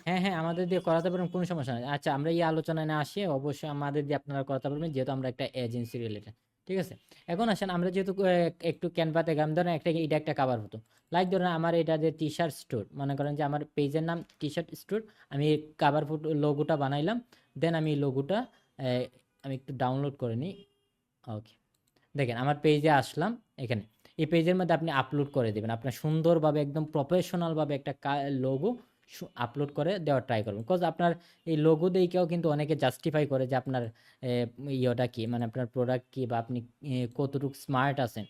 হ্যাঁ, হ্যাঁ, আমাদের দিয়ে করাতে পারেন, কোনো সমস্যা নাই। আচ্ছা, আমরা এই আলোচনায় না আসি, অবশ্যই আমাদের দিয়ে আপনারা করাতে পারবেন, যেহেতু আমরা একটা এজেন্সি রিলেটেড। ঠিক আছে? এখন আসেন আমরা যেহেতু একটু ক্যানভাতে গেলাম, ধরেন একটা, এটা একটা কাভার হতো। লাইক ধরেন আমার এটা যে টি শার্ট স্টোর, মনে করেন যে আমার পেজের নাম টি শার্ট স্টোর। আমি কাভার ফটো লোগোটা বানাইলাম। দেন আমি লোগোটা আমি একটু ডাউনলোড করে নিই। ওকে, দেখেন আমার পেজে আসলাম। এখানে এই পেজের মধ্যে আপনি আপলোড করে দেবেন আপনার সুন্দরভাবে, একদম প্রফেশনালভাবে একটা লোগো আপলোড করে দেওয়ার ট্রাই করবেন। বিকজ আপনার এই লোগো দেখেও কিন্তু অনেকে জাস্টিফাই করে যে আপনার ইয়েটা কি, মানে আপনার প্রোডাক্ট কি, বা আপনি কতটুকু স্মার্ট আছেন।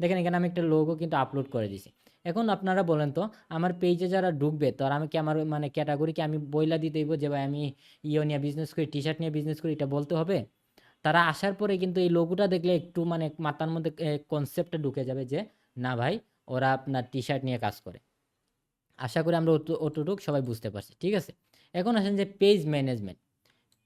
দেখেন এখানে আমি একটা লোগো কিন্তু আপলোড করে দিছি। এখন আপনারা বলেন তো, আমার পেজে যারা ঢুকবে, তো আর আমি কি আমার মানে ক্যাটাগরি কি আমি বইলা দিয়ে দেবো যে ভাই আমি ইয়ে নিয়ে বিজনেস করি, টি শার্ট নিয়ে বিজনেস করি, এটা বলতে হবে? তারা আসার পরে কিন্তু এই লোগোটা দেখলে একটু মানে মাথার মধ্যে কনসেপ্টটা ঢুকে যাবে যে না ভাই, ওরা আপনার টি শার্ট নিয়ে কাজ করে। আশা করি আমরা অতটুক সবাই বুঝতে পারছি। ঠিক আছে? এখন আসেন যে পেজ ম্যানেজমেন্ট।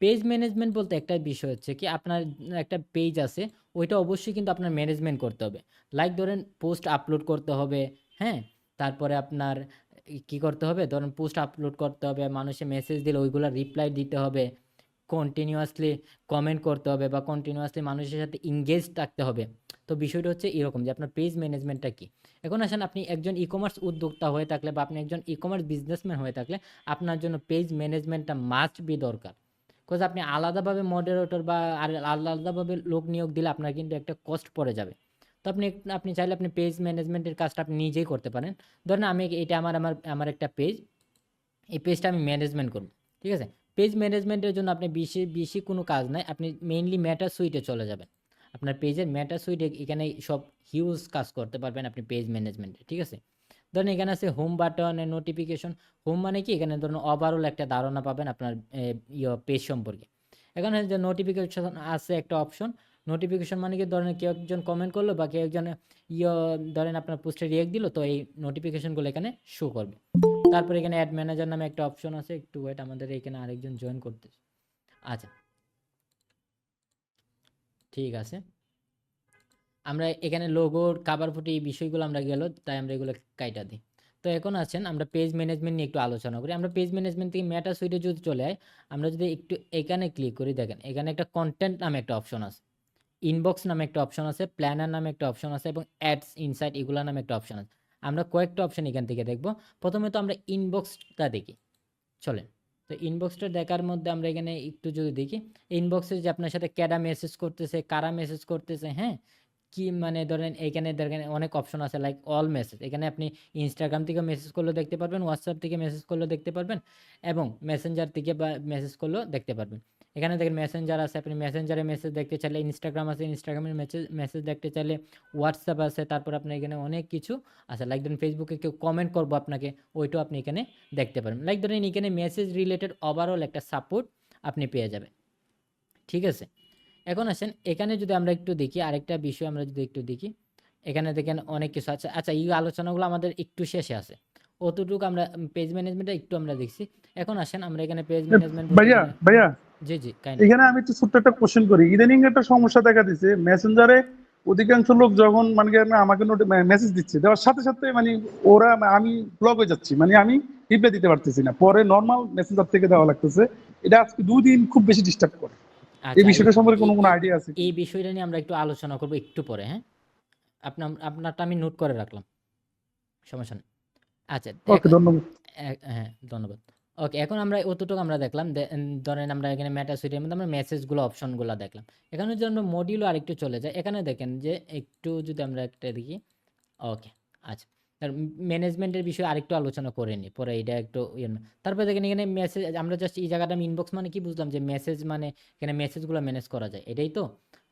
পেজ ম্যানেজমেন্ট বলতে একটা বিষয় হচ্ছে কি, আপনার একটা পেজ আছে, ওইটা অবশ্যই কিন্তু আপনার ম্যানেজমেন্ট করতে হবে। লাইক ধরেন পোস্ট আপলোড করতে হবে। হ্যাঁ, তারপরে আপনার কি করতে হবে, ধরেন পোস্ট আপলোড করতে হবে, মানুষে মেসেজ দিলে ওইগুলো রিপ্লাই দিতে হবে, কন্টিনিউয়াসলি কমেন্ট করতে হবে, বা কন্টিনিউয়াসলি মানুষের সাথে ইংগেজ থাকতে হবে। তো বিষয়টা হচ্ছে এরকম যে আপনার পেজ ম্যানেজমেন্টটা কি। এখন আসেন আপনি একজন ই কমার্স উদ্যোক্তা হয়ে থাকলে, বা আপনি একজন ই কমার্স বিজনেসম্যান হয়ে থাকলে, আপনার জন্য পেজ ম্যানেজমেন্টটা মাস্ট বি দরকার। বিকজ আপনি আলাদাভাবে মডারেটর বা আর আলাদাভাবে লোক নিয়োগ দিলে আপনার কিন্তু একটা কস্ট পড়ে যাবে। তো আপনি আপনি চাইলে আপনি পেজ ম্যানেজমেন্টের কাজটা আপনি নিজেই করতে পারেন। ধরেন আমি এটা আমার আমার আমার একটা পেজ, এই পেজটা আমি ম্যানেজমেন্ট করব। ঠিক আছে? পেজ ম্যানেজমেন্টের জন্য আপনি বেশি বেশি কোনো কাজ নাই, আপনি মেইনলি মেটা সুইটে চলে যাবেন। আপনার পেজের মেটা সুইটে এখানে সব হিউজ কাজ করতে পারবেন আপনি পেজ ম্যানেজমেন্টে। ঠিক আছে? ধরেন এখানে আছে হোম বাটন, নোটিফিকেশন। হোম মানে কি, এখানে ধরুন ওভারঅল একটা ধারণা পাবেন আপনার পেজ সম্পর্কে। এখানে যে নোটিফিকেশন আছে একটা অপশন। নোটিফিকেশন মানে কি, ধরেন কেউ একজন কমেন্ট করলো, বা কেউ একজন ইয়ে ধরেন আপনার পোস্টে রিয়েক্ট দিল, তো এই নোটিফিকেশনগুলো এখানে শো করবে। তারপরে এখানে অ্যাড ম্যানেজার নামে একটা অপশন আছে, একটু ওয়েট, আমাদের এখানে আরেকজন জয়েন করতে। আচ্ছা, ঠিক আছে। আমরা এখানে লোগোর কাভার ফুটে এই বিষয়গুলো আমরা গেল, তাই আমরা এগুলো কাইটা দিই। তো এখন আছেন আমরা পেজ ম্যানেজমেন্ট নিয়ে একটু আলোচনা করি। আমরা পেজ ম্যানেজমেন্ট থেকে মেটা সুইটে যদি চলে আয়, আমরা যদি একটু এখানে ক্লিক করি, দেখেন এখানে একটা কন্টেন্ট নামে একটা অপশন আছে, ইনবক্স নামে একটা অপশন আছে, প্ল্যানার নামে একটা অপশন আছে, এবং অ্যাডস ইনসাইট এগুলো নামে একটা অপশন আছে। আমরা কয়েকটা অপশন এখান থেকে দেখব। প্রথমে তো আমরা ইনবক্সটা দেখি, চলেন। তো ইনবক্সটা দেখার মধ্যে আমরা এখানে একটু যদি দেখি, ইনবক্সে যে আপনার সাথে ক্যাডা মেসেজ করতেছে, কারা মেসেজ করতেছে, হ্যাঁ, কি মানে ধরেন এখানে দেখেন অনেক অপশন আছে, লাইক অল মেসেজ। এখানে আপনি ইনস্টাগ্রাম থেকে মেসেজ করলেও দেখতে পারবেন, হোয়াটসঅ্যাপ থেকে মেসেজ করলেও দেখতে পারবেন, এবং মেসেঞ্জার থেকে বা মেসেজ করলেও দেখতে পারবেন। এখানে দেখেন মেসেঞ্জার আছে, আপনি মেসেঞ্জারে মেসেজ দেখতে চাইলে, ইনস্টাগ্রাম আছে, ইনস্টাগ্রামের মেসেজ মেসেজ দেখতে চাইলে হোয়াটসঅ্যাপ আছে, তারপর আপনার এখানে অনেক কিছু আছে। লাইক ধরেন ফেসবুকে কেউ কমেন্ট করবো আপনাকে, ওইটাও আপনি এখানে দেখতে পারেন। লাইক ধরেন এখানে মেসেজ রিলেটেড ওভারঅল একটা সাপোর্ট আপনি পেয়ে যাবেন। ঠিক আছে? এখন আসেন এখানে যদি আমরা একটু দেখি, আরেকটা বিষয় আমরা যদি একটু দেখি, এখানে দেখেন অনেক কিছু আছে। আচ্ছা, এই আলোচনাগুলো আমাদের একটু শেষে আছে, অতটুকু আমরা পেজ ম্যানেজমেন্টটা একটু আমরা দেখছি। এখন আসেন আমরা এখানে পেজ ম্যানেজমেন্ট বলতে ভাইয়া এখানে, ভাইয়া জি জি, কাইন্ডলি। এখানে আমি একটু ছোট্ট একটা কোশ্চেন করি। ইদানিং একটা সমস্যা দেখা দিচ্ছে মেসেঞ্জারে, অধিকাংশ লোক যখন মানে কি আমাকে মেসেজ দিচ্ছে, দেওয়ার সাথে সাথে মানে ওরা আমি ব্লক হয়ে যাচ্ছি, মানে আমি রিপ্লাই দিতে পারতেছি না, পরে নর্মাল মেসেঞ্জার থেকে দেওয়া লাগতেছে। এটা আজকে 2 দিন খুব বেশি ডিস্টার্ব করে। এই আচ্ছা, বিষয়টা সম্পর্কে কোনো কোনো এই আইডিয়া আছে কি? এই বিষয়টা নিয়ে আমরা একটু আলোচনা করবো একটু পরে, হ্যাঁ। আপনারটা আমি নোট করে রাখলাম, সমস্যা নেই। আচ্ছা ওকে, ধন্যবাদ। হ্যাঁ ধন্যবাদ। ওকে, এখন আমরা অতটুকু আমরা দেখলাম, ধরেন আমরা এখানে মেটা সুইটের মধ্যে আমরা মেসেজগুলো অপশনগুলো দেখলাম। এখানে যদি আমরা মডিউলও আরেকটু চলে যাই, এখানে দেখেন যে একটু যদি আমরা একটা দেখি। ওকে, আচ্ছা, ম্যানেজমেন্টের বিষয়ে আরেকটু আলোচনা করে নিই, পরে এটা একটু তারপরে দেখেন এখানে মেসেজ, আমরা জাস্ট এই জায়গাটা ইনবক্স মানে কি বুঝলাম, যে মেসেজ মানে এখানে মেসেজগুলো ম্যানেজ করা যায়, এটাই তো।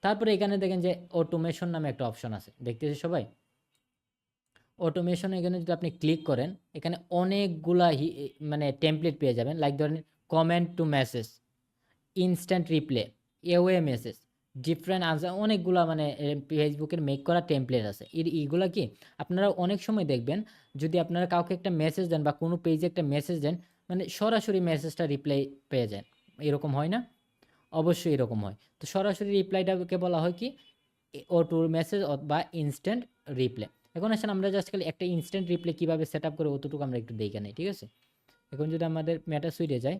তারপরে এখানে দেখেন যে অটোমেশন নামে একটা অপশন আছে, দেখতেছি সবাই। অটোমেশন এখানে যদি আপনি ক্লিক করেন, এখানে অনেকগুলা মানে টেমপ্লেট পেয়ে যাবেন। লাইক ধরেন comment to message, instant reply, away message, different answer, অনেকগুলা মানে ফেসবুকের মেক করা টেমপ্লেট আছে। এইগুলা কি আপনারা অনেক সময় দেখবেন, যদি আপনারা কাউকে একটা মেসেজ দেন বা কোনো পেজে একটা মেসেজ দেন, মানে সরাসরি মেসেজটা রিপ্লাই পেয়ে যান, এরকম হয় না? অবশ্যই এরকম হয়। তো সরাসরি রিপ্লাইটাকে বলা হয় কি, অটো মেসেজ বা ইনস্ট্যান্ট রিপ্লে। এখন আসেন আমরা জাস্ট খালি একটা ইনস্ট্যান্ট রিপ্লে কীভাবে সেট আপ করে অতটুকু আমরা একটু দেখে নিই, ঠিক আছে? এখন যদি আমাদের মেটা সুইটে যাই,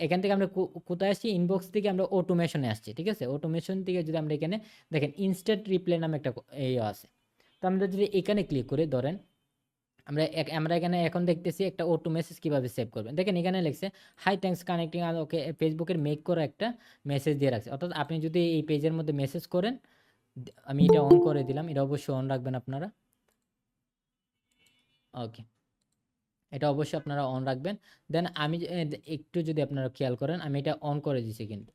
এখান থেকে আমরা কোথায় আসছি, ইনবক্স থেকে আমরা অটোমেশনে আসছি, ঠিক আছে? অটোমেশন থেকে যদি আমরা এখানে দেখেন ইনস্ট্যান্ট রিপ্লে নামে একটা এই আছে। তো আমরা যদি এখানে ক্লিক করে ধরেন, আমরা এখানে এখন দেখতেছি একটা অটো মেসেজ কীভাবে সেভ করবেন। দেখেন এখানে লিখছে হাই থ্যাঙ্কস কানেক্টিং, আর ওকে ফেসবুকের মেক করা একটা মেসেজ দিয়ে রাখছে। অর্থাৎ আপনি যদি এই পেজের মধ্যে মেসেজ করেন, আমি এটা অন করে দিলাম, এটা অবশ্যই অন রাখবেন আপনারা। ওকে, এটা অবশ্যই আপনারা অন রাখবেন। দেন আমি একটু যদি আপনারা খেয়াল করেন, আমি এটা অন করে দিছি কিন্তু।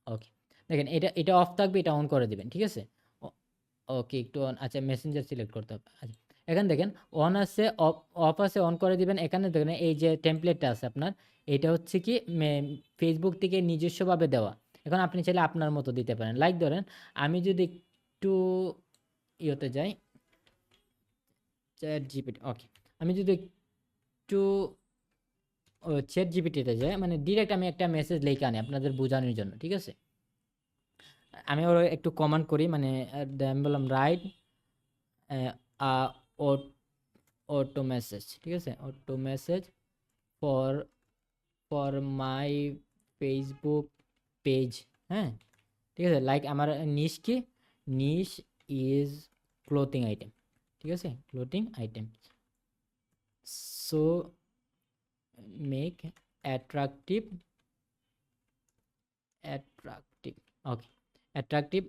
ওকে, দেখেন এটা অফ থাকবে, এটা অন করে দিবেন, ঠিক আছে? ওকে, একটু অন, আচ্ছা মেসেঞ্জার সিলেক্ট করতে হবে। আচ্ছা, এখানে দেখেন অন আছে, অফ আছে, অন করে দিবেন। এখানে দেখেন এই যে টেমপ্লেটটা আছে আপনার, এটা হচ্ছে কি ফেসবুক থেকে নিজস্বভাবে দেওয়া। এখন আপনি চাইলে আপনার মতো দিতে পারেন। লাইক ধরেন আমি যদি একটু ইয়েতে যাই, চ্যাট জিপিটি, ওকে, আমি যদি একটু চ্যাট জিপিটিতে যাই, মানে ডিরেক্ট আমি একটা মেসেজ লিখে আনি আপনাদের বোঝানোর জন্য, ঠিক আছে? আমি ওর একটু কমান্ড করি, মানে আমি বললাম রাইট অটো মেসেজ, ঠিক আছে? Auto message for for my Facebook page, হ্যাঁ, ঠিক আছে? লাইক আমার নিশ কি, নিশ ইজ ক্লোথিং আইটেম, ঠিক আছে? Clothing item, so make attractive attractive, okay, attractive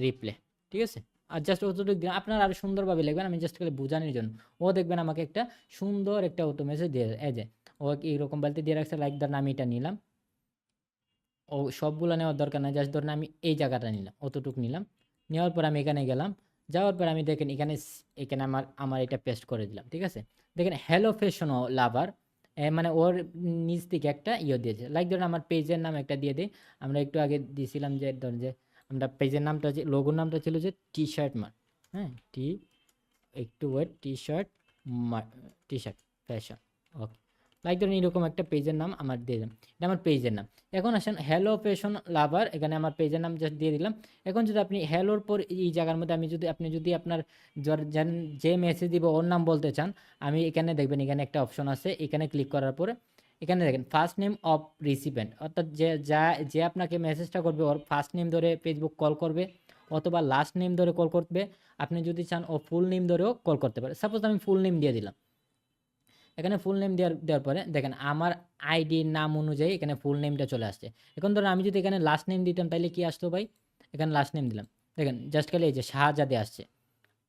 reply, ঠিক আছে? আর জাস্ট অতটুকু দিন, আপনারা আরও সুন্দরভাবে লিখবেন, আমি জাস্ট খালি বোঝানোর জন্য। ও দেখবেন আমাকে একটা সুন্দর একটা অটো মেসেজ দিয়ে, এই যে ও এইরকম বলতে দিয়ে রাখছে। লাইক ধরেন আমি এটা নিলাম, ও সবগুলো নেওয়ার দরকার নাই, জাস্ট ধরেন আমি এই জায়গাটা নিলাম, অতটুকু নিলাম। নেওয়ার পর আমি এখানে গেলাম, যাওয়ার পর আমি দেখেন এখানে এখানে আমার এটা পেস্ট করে দিলাম, ঠিক আছে? দেখেন হ্যালো ফ্যাশন লাভার, মানে ওর নিচ থেকে একটা দিয়েছে। লাইক ধরেন আমার পেজের নাম একটা দিয়ে দিই। আমরা একটু আগে দিয়েছিলাম যে ধরেন যে আমরা পেজের নামটা, যে লোগোর নামটা ছিল যে টি শার্ট মার্ট, হ্যাঁ, একটু ওয়েট, টি শার্ট ফ্যাশন, ওকে। লাইক ধরেন এরকম একটা পেজের নাম আমার দিয়ে দিলাম, এটা আমার পেজের নাম। এখন আসেন হ্যালো ফ্যাশন লাভার, এখানে আমার পেজের নাম জাস্ট দিয়ে দিলাম। এখন যদি আপনি হ্যালোর পর এই জায়গার মধ্যে আপনি যদি আপনার যে মেসেজ দিব ওর নাম বলতে চান, আমি এখানে দেখবেন এখানে একটা অপশন আছে, এখানে ক্লিক করার পরে এখানে দেখেন ফার্স্ট নেম অফ রিসিপেন্ট, অর্থাৎ যে আপনাকে মেসেজটা করবে ওর ফার্স্ট নেম ধরে ফেসবুক কল করবে, অথবা লাস্ট নেম ধরে কল করবে। আপনি যদি চান ও ফুল নেম ধরেও কল করতে পারে। সাপোজ আমি ফুল নেম দিয়ে দিলাম, এখানে ফুল নেম দেওয়ার পরে দেখেন আমার আইডির নাম অনুযায়ী এখানে ফুল নেমটা চলে আসছে। এখন ধরুন আমি যদি এখানে লাস্ট নেম দিতাম তাহলে কি আসতো ভাই? এখানে লাস্ট নেম দিলাম, দেখেন জাস্ট খালি এই যে শাহজাদে আসছে।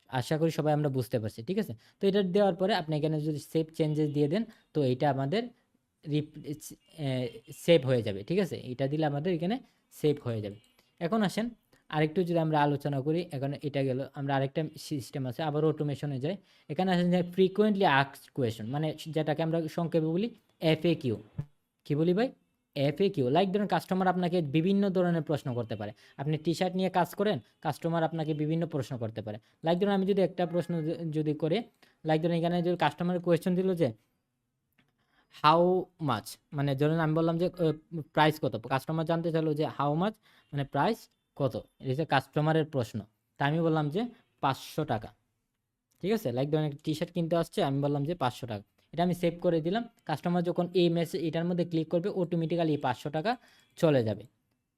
আশা করি সবাই আমরা বুঝতে পারছি, ঠিক আছে? তো এটা দেওয়ার পরে আপনি এখানে যদি সেভ চেঞ্জেস দিয়ে দেন, তো এইটা আমাদের সেভ হয়ে যাবে, ঠিক আছে? এটা দিলে আমাদের এখানে সেভ হয়ে যাবে। এখন আসেন আরেকটু যদি আমরা আলোচনা করি, এখন এটা গেল, আমরা আরেকটা সিস্টেম আছে, আবার অটোমেশনে যাই। এখানে আসেন যে ফ্রিকোয়েন্টলি আস্কড কোয়েশন, মানে যেটাকে আমরা সংক্ষেপে বলি এফএকিউ। কি বলি ভাই? এফএকিউ। লাইক ধরুন কাস্টমার আপনাকে বিভিন্ন ধরনের প্রশ্ন করতে পারে। আপনি টি শার্ট নিয়ে কাজ করেন, কাস্টমার আপনাকে বিভিন্ন প্রশ্ন করতে পারে। লাইক ধরুন আমি যদি একটা প্রশ্ন যদি করে, লাইক ধরুন এখানে যদি কাস্টমারের কোয়েশ্চেন দিল যে হাউ মাচ, মানে ধরুন আমি বললাম যে প্রাইস কত, কাস্টমার জানতে চাইলো যে হাউ মাচ মানে প্রাইস কত, এটা হচ্ছে কাস্টমারের প্রশ্ন। তা আমি বললাম যে 500 টাকা, ঠিক আছে? লাইক ধরুন একটা টি শার্ট কিনতে আসছে, আমি বললাম যে 500 টাকা। এটা আমি সেভ করে দিলাম। কাস্টমার যখন এই মেসেজ এটার মধ্যে ক্লিক করবে, অটোমেটিক্যালি 500 টাকা চলে যাবে,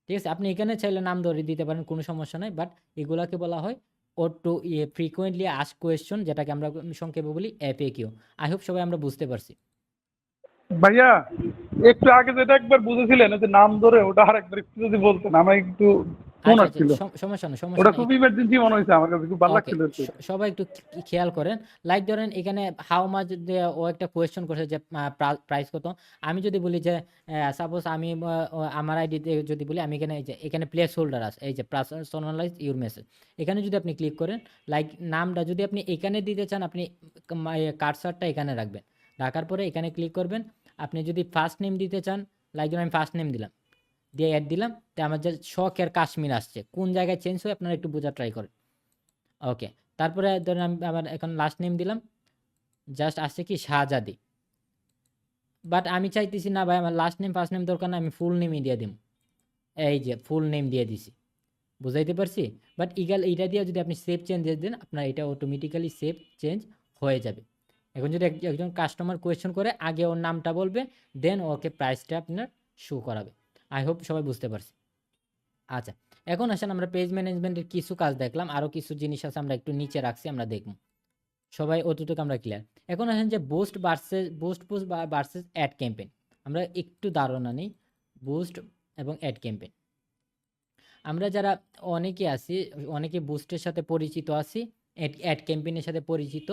ঠিক আছে? আপনি এখানে চাইলে নাম ধরে দিতে পারেন, কোনো সমস্যা নাই, বাট এগুলাকে বলা হয় or to frequently asked question, যেটাকে আমরা সংক্ষেপে বলি FAQ। আই হোপ সবাই আমরা বুঝতে পারছি। ভাইয়া একটু আগে যেটা একবার বুঝেছিলেন ওই যে নাম ধরে ওটা আরেকবার একটু যদি বলতেন, আমার একটু ফোন আচ্ছা, আচ্ছা, আসছিল, সমস্যা না, সমস্যা ওটা না। খুব ইমার্জেন্সি মনে হয়েছে আমার কাছে, খুব ভালো ওকে, লাগছিল একটু। সবাই একটু খেয়াল করেন। লাইক ধরেন এখানে হাউ মাচ ও একটা কোয়েশ্চেন করছে যে প্রাইস কত। আমি যদি বলি যে সাপোজ আমি আমার আইডিতে যদি বলি, আমি এখানে এই যে এখানে প্লেস হোল্ডার আছে, এই যে পার্সোনালাইজ ইউর মেসেজ, এখানে যদি আপনি ক্লিক করেন, লাইক নামটা যদি আপনি এখানে দিতে চান, আপনি কার্সারটা এখানে রাখবেন, রাখার পরে এখানে ক্লিক করবেন। আপনি যদি ফার্স্ট নেম দিতে চান, লাইক ধরুন আমি ফার্স্ট নেম দিলাম, দিয়ে অ্যাড দিলাম, তো আমার যে শখের কাশ্মীর আসছে, কোন জায়গায় চেঞ্জ হয় আপনারা একটু বোঝার ট্রাই করেন। ওকে, তারপরে ধরেন আমি আমার এখন লাস্ট নেম দিলাম, জাস্ট আসছে কি শাহজাদি। বাট আমি চাইতেছি না ভাই আমার লাস্ট নেম ফার্স্ট নেম দরকার না, আমি ফুল নেমই দিয়ে দিব। এই যে ফুল নেম দিয়ে দিছি, বুঝাইতে পারছি? বাট এইটা দিয়ে যদি আপনি সেভ চেঞ্জ দেন, আপনার এটা অটোমেটিক্যালি সেভ চেঞ্জ হয়ে যাবে। এখন যদি একজন কাস্টমার কোয়েশ্চেন করে, আগে ওর নামটা বলবে, দেন ওকে প্রাইসটা আপনার শো করাবে। আই হোপ সবাই বুঝতে পারছি। আচ্ছা, এখন আসেন আমরা পেজ ম্যানেজমেন্টের কিছু কাজ দেখলাম, আরও কিছু জিনিস আছে আমরা একটু নিচে রাখছি, আমরা দেখব। সবাই অতটুকু আমরা ক্লিয়ার। এখন আসেন যে boost post versus ad campaign, আমরা একটু ধারণা নিই বুস্ট এবং অ্যাড ক্যাম্পেইন। আমরা যারা অনেকে আছি, অনেকে বুস্টের সাথে পরিচিত আছি, অ্যাড ক্যাম্পেইনের সাথে পরিচিত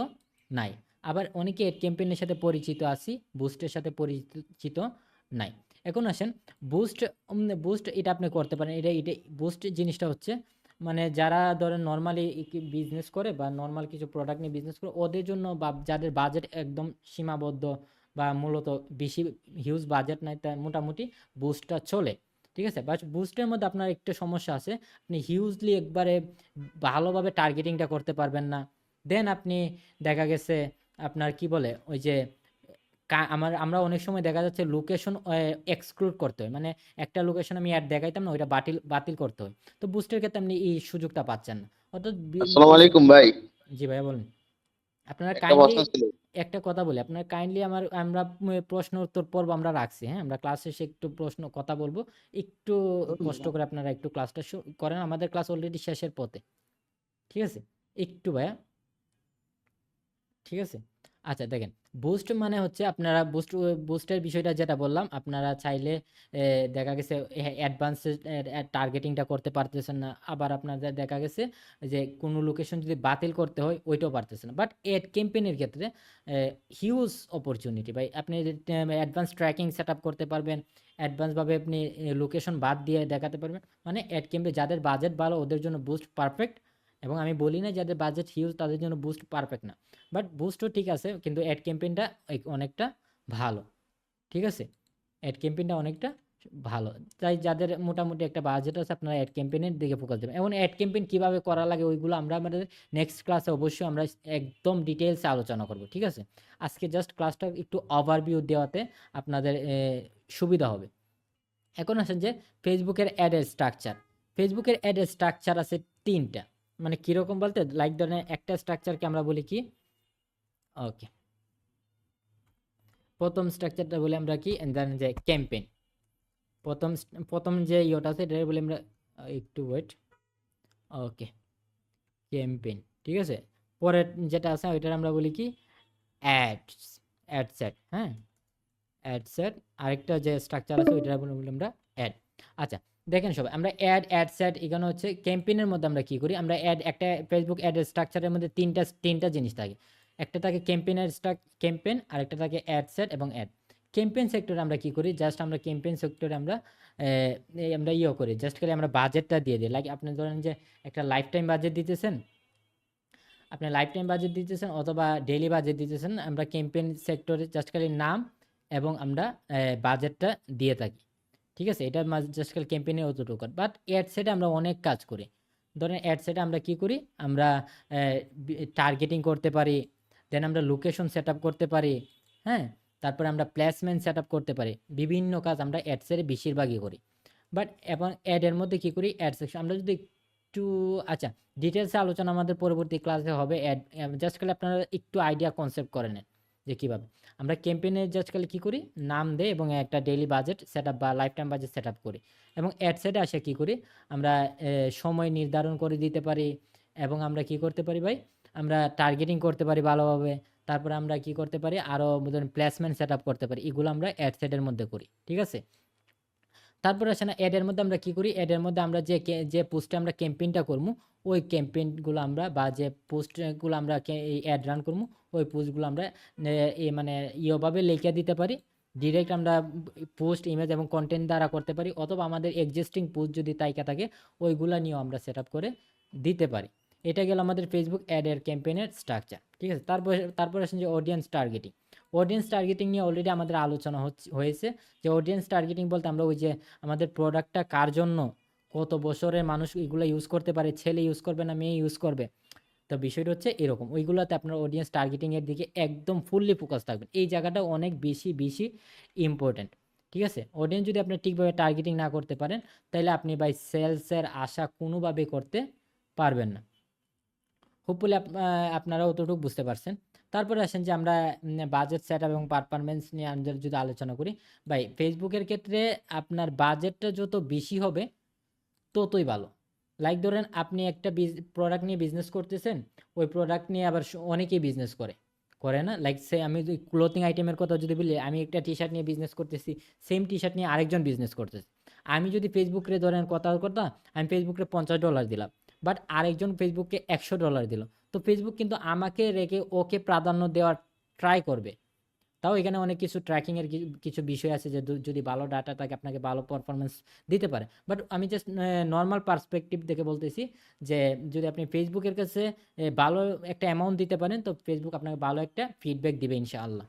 নাই। আবার অনেকে অ্যাড ক্যাম্পেইনের সাথে পরিচিত আছি, বুস্টের সাথে পরিচিত নাই। এখন আসেন বুস্ট এটা আপনি করতে পারেন। এটা বুস্ট জিনিসটা হচ্ছে মানে যারা ধরেন নর্মালি বিজনেস করে বা নর্মাল কিছু প্রোডাক্ট নিয়ে বিজনেস করে, ওদের জন্য, বা যাদের বাজেট একদম সীমাবদ্ধ বা মূলত বেশি হিউজ বাজেট নাই, তা মোটামুটি বুস্টটা চলে। ঠিক আছে, বাট বুস্টের মধ্যে আপনার একটু সমস্যা আছে, আপনি হিউজলি একবারে ভালোভাবে টার্গেটিংটা করতে পারবেন না। দেন আপনি দেখা গেছে আপনার কি বলে ওই যে আমরা অনেক সময় দেখা যাচ্ছে লোকেশন এক্সক্লুড করতে হয়, মানে একটা লোকেশন আমি অ্যাড দেখাইতাম না, ওইটা বাতিল করতে হয়। তো বুস্টের ক্ষেত্রে আপনি এই সুযোগটা পাচ্ছেন না, অর্থাৎ আসসালামু আলাইকুম ভাই। জি ভাইয়া বলুন। আপনারা একটা কাইন্ডলি প্রশ্ন ছিল। একটা কথা বলি, আপনারা কাইন্ডলি আমরা প্রশ্ন উত্তর পর্ব আমরা রাখছি, হ্যাঁ, আমরা ক্লাস শেষে একটু প্রশ্ন কথা বলবো, একটু কষ্ট করে আপনারা একটু ক্লাসটা করেন, আমাদের ক্লাস অলরেডি শেষের পথে। ঠিক আছে, একটু ভাইয়া, ঠিক আছে। আচ্ছা দেখেন, বুস্ট মানে হচ্ছে আপনারা বুস্টের বিষয়টা যেটা বললাম, আপনারা চাইলে দেখা গেছে অ্যাডভান্স টার্গেটিংটা করতে পারতেছেন না, আবার আপনাদের দেখা গেছে যে কোনো লোকেশন যদি বাতিল করতে হয় ওইটাও পারতেছেন না। বাট এড ক্যাম্পেইনের ক্ষেত্রে হিউজ অপরচুনিটি ভাই, আপনি অ্যাডভান্স ট্র্যাকিং সেট আপ করতে পারবেন, অ্যাডভান্সভাবে আপনি লোকেশন বাদ দিয়ে দেখাতে পারবেন। মানে অ্যাড ক্যাম্পে যাদের বাজেট ভালো ওদের জন্য বুস্ট পারফেক্ট, এবং আমি বলি না যাদের বাজেট হিউজ তাদের জন্য বুস্ট পারফেক্ট না, বাট বুস্টও ঠিক আছে, কিন্তু অ্যাড ক্যাম্পেইনটা অনেকটা ভালো। ঠিক আছে, অ্যাড ক্যাম্পেইনটা অনেকটা ভালো। তাই যাদের মোটামুটি একটা বাজেট আছে, আপনারা অ্যাড ক্যাম্পেইনের দিকে ফোকাস দেবেন। এবং অ্যাড ক্যাম্পেইন কীভাবে করা লাগে ওইগুলো আমরা আমাদের নেক্সট ক্লাসে অবশ্যই আমরা একদম ডিটেলসে আলোচনা করব। ঠিক আছে, আজকে জাস্ট ক্লাসটা একটু ওভারভিউ দেওয়াতে আপনাদের সুবিধা হবে। এখন আসেন যে ফেসবুকের অ্যাডের স্ট্রাকচার। ফেসবুকের অ্যাডের স্ট্রাকচার আছে তিনটা, মানে কীরকম বলতে লাইক ধরনের একটা স্ট্রাকচারকে আমরা বলি কি, ওকে, প্রথম স্ট্রাকচারটা বলি আমরা কি, জানেন যে ক্যাম্পেইন। প্রথম যে ইয়েটা আছে এটা বলি আমরা, একটু ওয়েট, ওকে, ক্যাম্পেইন। ঠিক আছে, পরের যেটা আছে ওইটা আমরা বলি কি, অ্যাড সেট। হ্যাঁ, অ্যাড সেট। আরেকটা যে স্ট্রাকচার আছে ওইটা বলি আমরা অ্যাড। আচ্ছা দেখেন সবাই, আমরা অ্যাড সেট, এখানে হচ্ছে ক্যাম্পেইনের মধ্যে আমরা কি করি, আমরা একটা ফেসবুক অ্যাডের স্ট্রাকচারের মধ্যে তিনটা জিনিস থাকে। একটা থাকে ক্যাম্পেইন, আরেকটা থাকে অ্যাড সেট এবং অ্যাড। ক্যাম্পেইন সেক্টরে আমরা কি করি, জাস্ট আমরা ক্যাম্পেইন সেক্টরে আমরা করি, জাস্ট করে আমরা বাজেটটা দিয়ে দিই। লাইক আপনি ধরেন যে একটা লাইফ টাইম বাজেট দিতেছেন, অথবা ডেইলি বাজেট দিতেছেন, আমরা ক্যাম্পেইন সেক্টরে জাস্ট খালি নাম এবং আমরা বাজেটটা দিয়ে থাকি। ঠিক আছে, এটা জাস্ট খালি ক্যাম্পেইনে অতটুকু। বাট অ্যাড সেটে আমরা অনেক কাজ করি। ধরেন অ্যাড সেটে আমরা কি করি, আমরা টার্গেটিং করতে পারি, দেন আমরা লোকেশন সেট আপ করতে পারি, হ্যাঁ, তারপরে আমরা প্লেসমেন্ট সেট আপ করতে পারি, বিভিন্ন কাজ আমরা অ্যাড সেটে বেশিরভাগই করি। বাট এবং অ্যাডের মধ্যে কি করি, অ্যাড সেকশন আমরা যদি একটু, আচ্ছা ডিটেলসে আলোচনা আমাদের পরবর্তী ক্লাসে হবে। জাস্ট খালি আপনারা একটু আইডিয়া কনসেপ্ট করে নেন যে কীভাবে আমরা ক্যাম্পেইনে জাস্ট খালি কী করি, নাম দেই এবং একটা ডেইলি বাজেট সেট আপ বা life time budget set up করি। এবং অ্যাড সেটে আসে কী করি, আমরা সময় নির্ধারণ করে দিতে পারি, এবং আমরা কি করতে পারি ভাই, আমরা টার্গেটিং করতে পারি ভালোভাবে। তারপরে আমরা কি করতে পারি, আরও ধরেন প্লেসমেন্ট সেট আপ করতে পারি। এগুলো আমরা অ্যাড সেটের মধ্যে করি, ঠিক আছে? তারপরে আসে না অ্যাডের মধ্যে আমরা কি করি, অ্যাডের মধ্যে আমরা যে পোস্টে আমরা ক্যাম্পেইনটা করবো, ওই ক্যাম্পেইনগুলো আমরা বা যে পোস্টগুলো আমরা এই অ্যাড রান করবো, ওই পোস্টগুলো আমরা মানে ইয়েভাবে লিখে দিতে পারি। ডিরেক্ট আমরা পোস্ট, ইমেজ এবং কন্টেন্ট দ্বারা করতে পারি, অথবা আমাদের এক্সিস্টিং পোস্ট যদি তাইকা থাকে ওইগুলা নিয়েও আমরা সেট আপ করে দিতে পারি। এটা গেল আমাদের ফেসবুক অ্যাডের ক্যাম্পেইনের স্ট্রাকচার, ঠিক আছে? তারপরে আসেন যে অডিয়েন্স টার্গেটিং। অডিয়েন্স টার্গেটিং নিয়ে অলরেডি আমাদের আলোচনা হয়েছে, যে অডিয়েন্স টার্গেটিং বলতে আমরা ওই যে আমাদের প্রোডাক্টটা কার জন্য, কত বছরের মানুষ এগুলো ইউজ করতে পারে, ছেলে ইউজ করবে না মেয়ে ইউজ করবে। তো বিষয়টা হচ্ছে এরকম, ওইগুলোতে আপনার অডিয়েন্স টার্গেটিংয়ের দিকে একদম ফুললি ফোকাস থাকবেন। এই জায়গাটা অনেক বেশি বেশি ইম্পর্ট্যান্ট, ঠিক আছে? অডিয়েন্স যদি আপনি ঠিকভাবে টার্গেটিং না করতে পারেন, তাহলে আপনি ভাই সেলসের আশা কোনোভাবে করতে পারবেন না। হোপফুলি আপনারা অতটুকু বুঝতে পারছেন। তারপরে আসেন যে আমরা বাজেট সেট আপ এবং পারফরমেন্স নিয়ে আমরা যদি আলোচনা করি, ভাই ফেসবুকের ক্ষেত্রে আপনার বাজেটটা যত বেশি হবে ততই ভালো। লাইক ধরেন আপনি একটা প্রোডাক্ট নিয়ে বিজনেস করতেছেন, ওই প্রোডাক্ট নিয়ে আবার অনেকেই বিজনেস করে না? লাইক সে আমি যদি ক্লোথিং আইটেমের কথা যদি বলি, আমি একটা টি শার্ট নিয়ে বিজনেস করতেছি, সেম টি শার্ট নিয়ে আরেকজন বিজনেস করতেছে। আমি যদি ফেসবুকে ধরেন কথা, আমি ফেসবুকে $50 দিলাম, বাট আরেকজন ফেসবুককে $100 দিল। তো ফেসবুক কিন্তু আমাকে রেখে ওকে প্রাধান্য দেওয়ার ট্রাই করবে। তাও এখানে অনেক কিছু ট্র্যাকিংয়ের কিছু বিষয় আছে, যে যদি ভালো ডাটা থাকে আপনাকে ভালো পারফরমেন্স দিতে পারে। বাট আমি জাস্ট নর্মাল পার্সপেক্টিভ থেকে বলতেছি, যে যদি আপনি ফেসবুকের কাছে ভালো একটা অ্যামাউন্ট দিতে পারেন, তো ফেসবুক আপনাকে ভালো একটা ফিডব্যাক দিবে ইনশাআল্লাহ,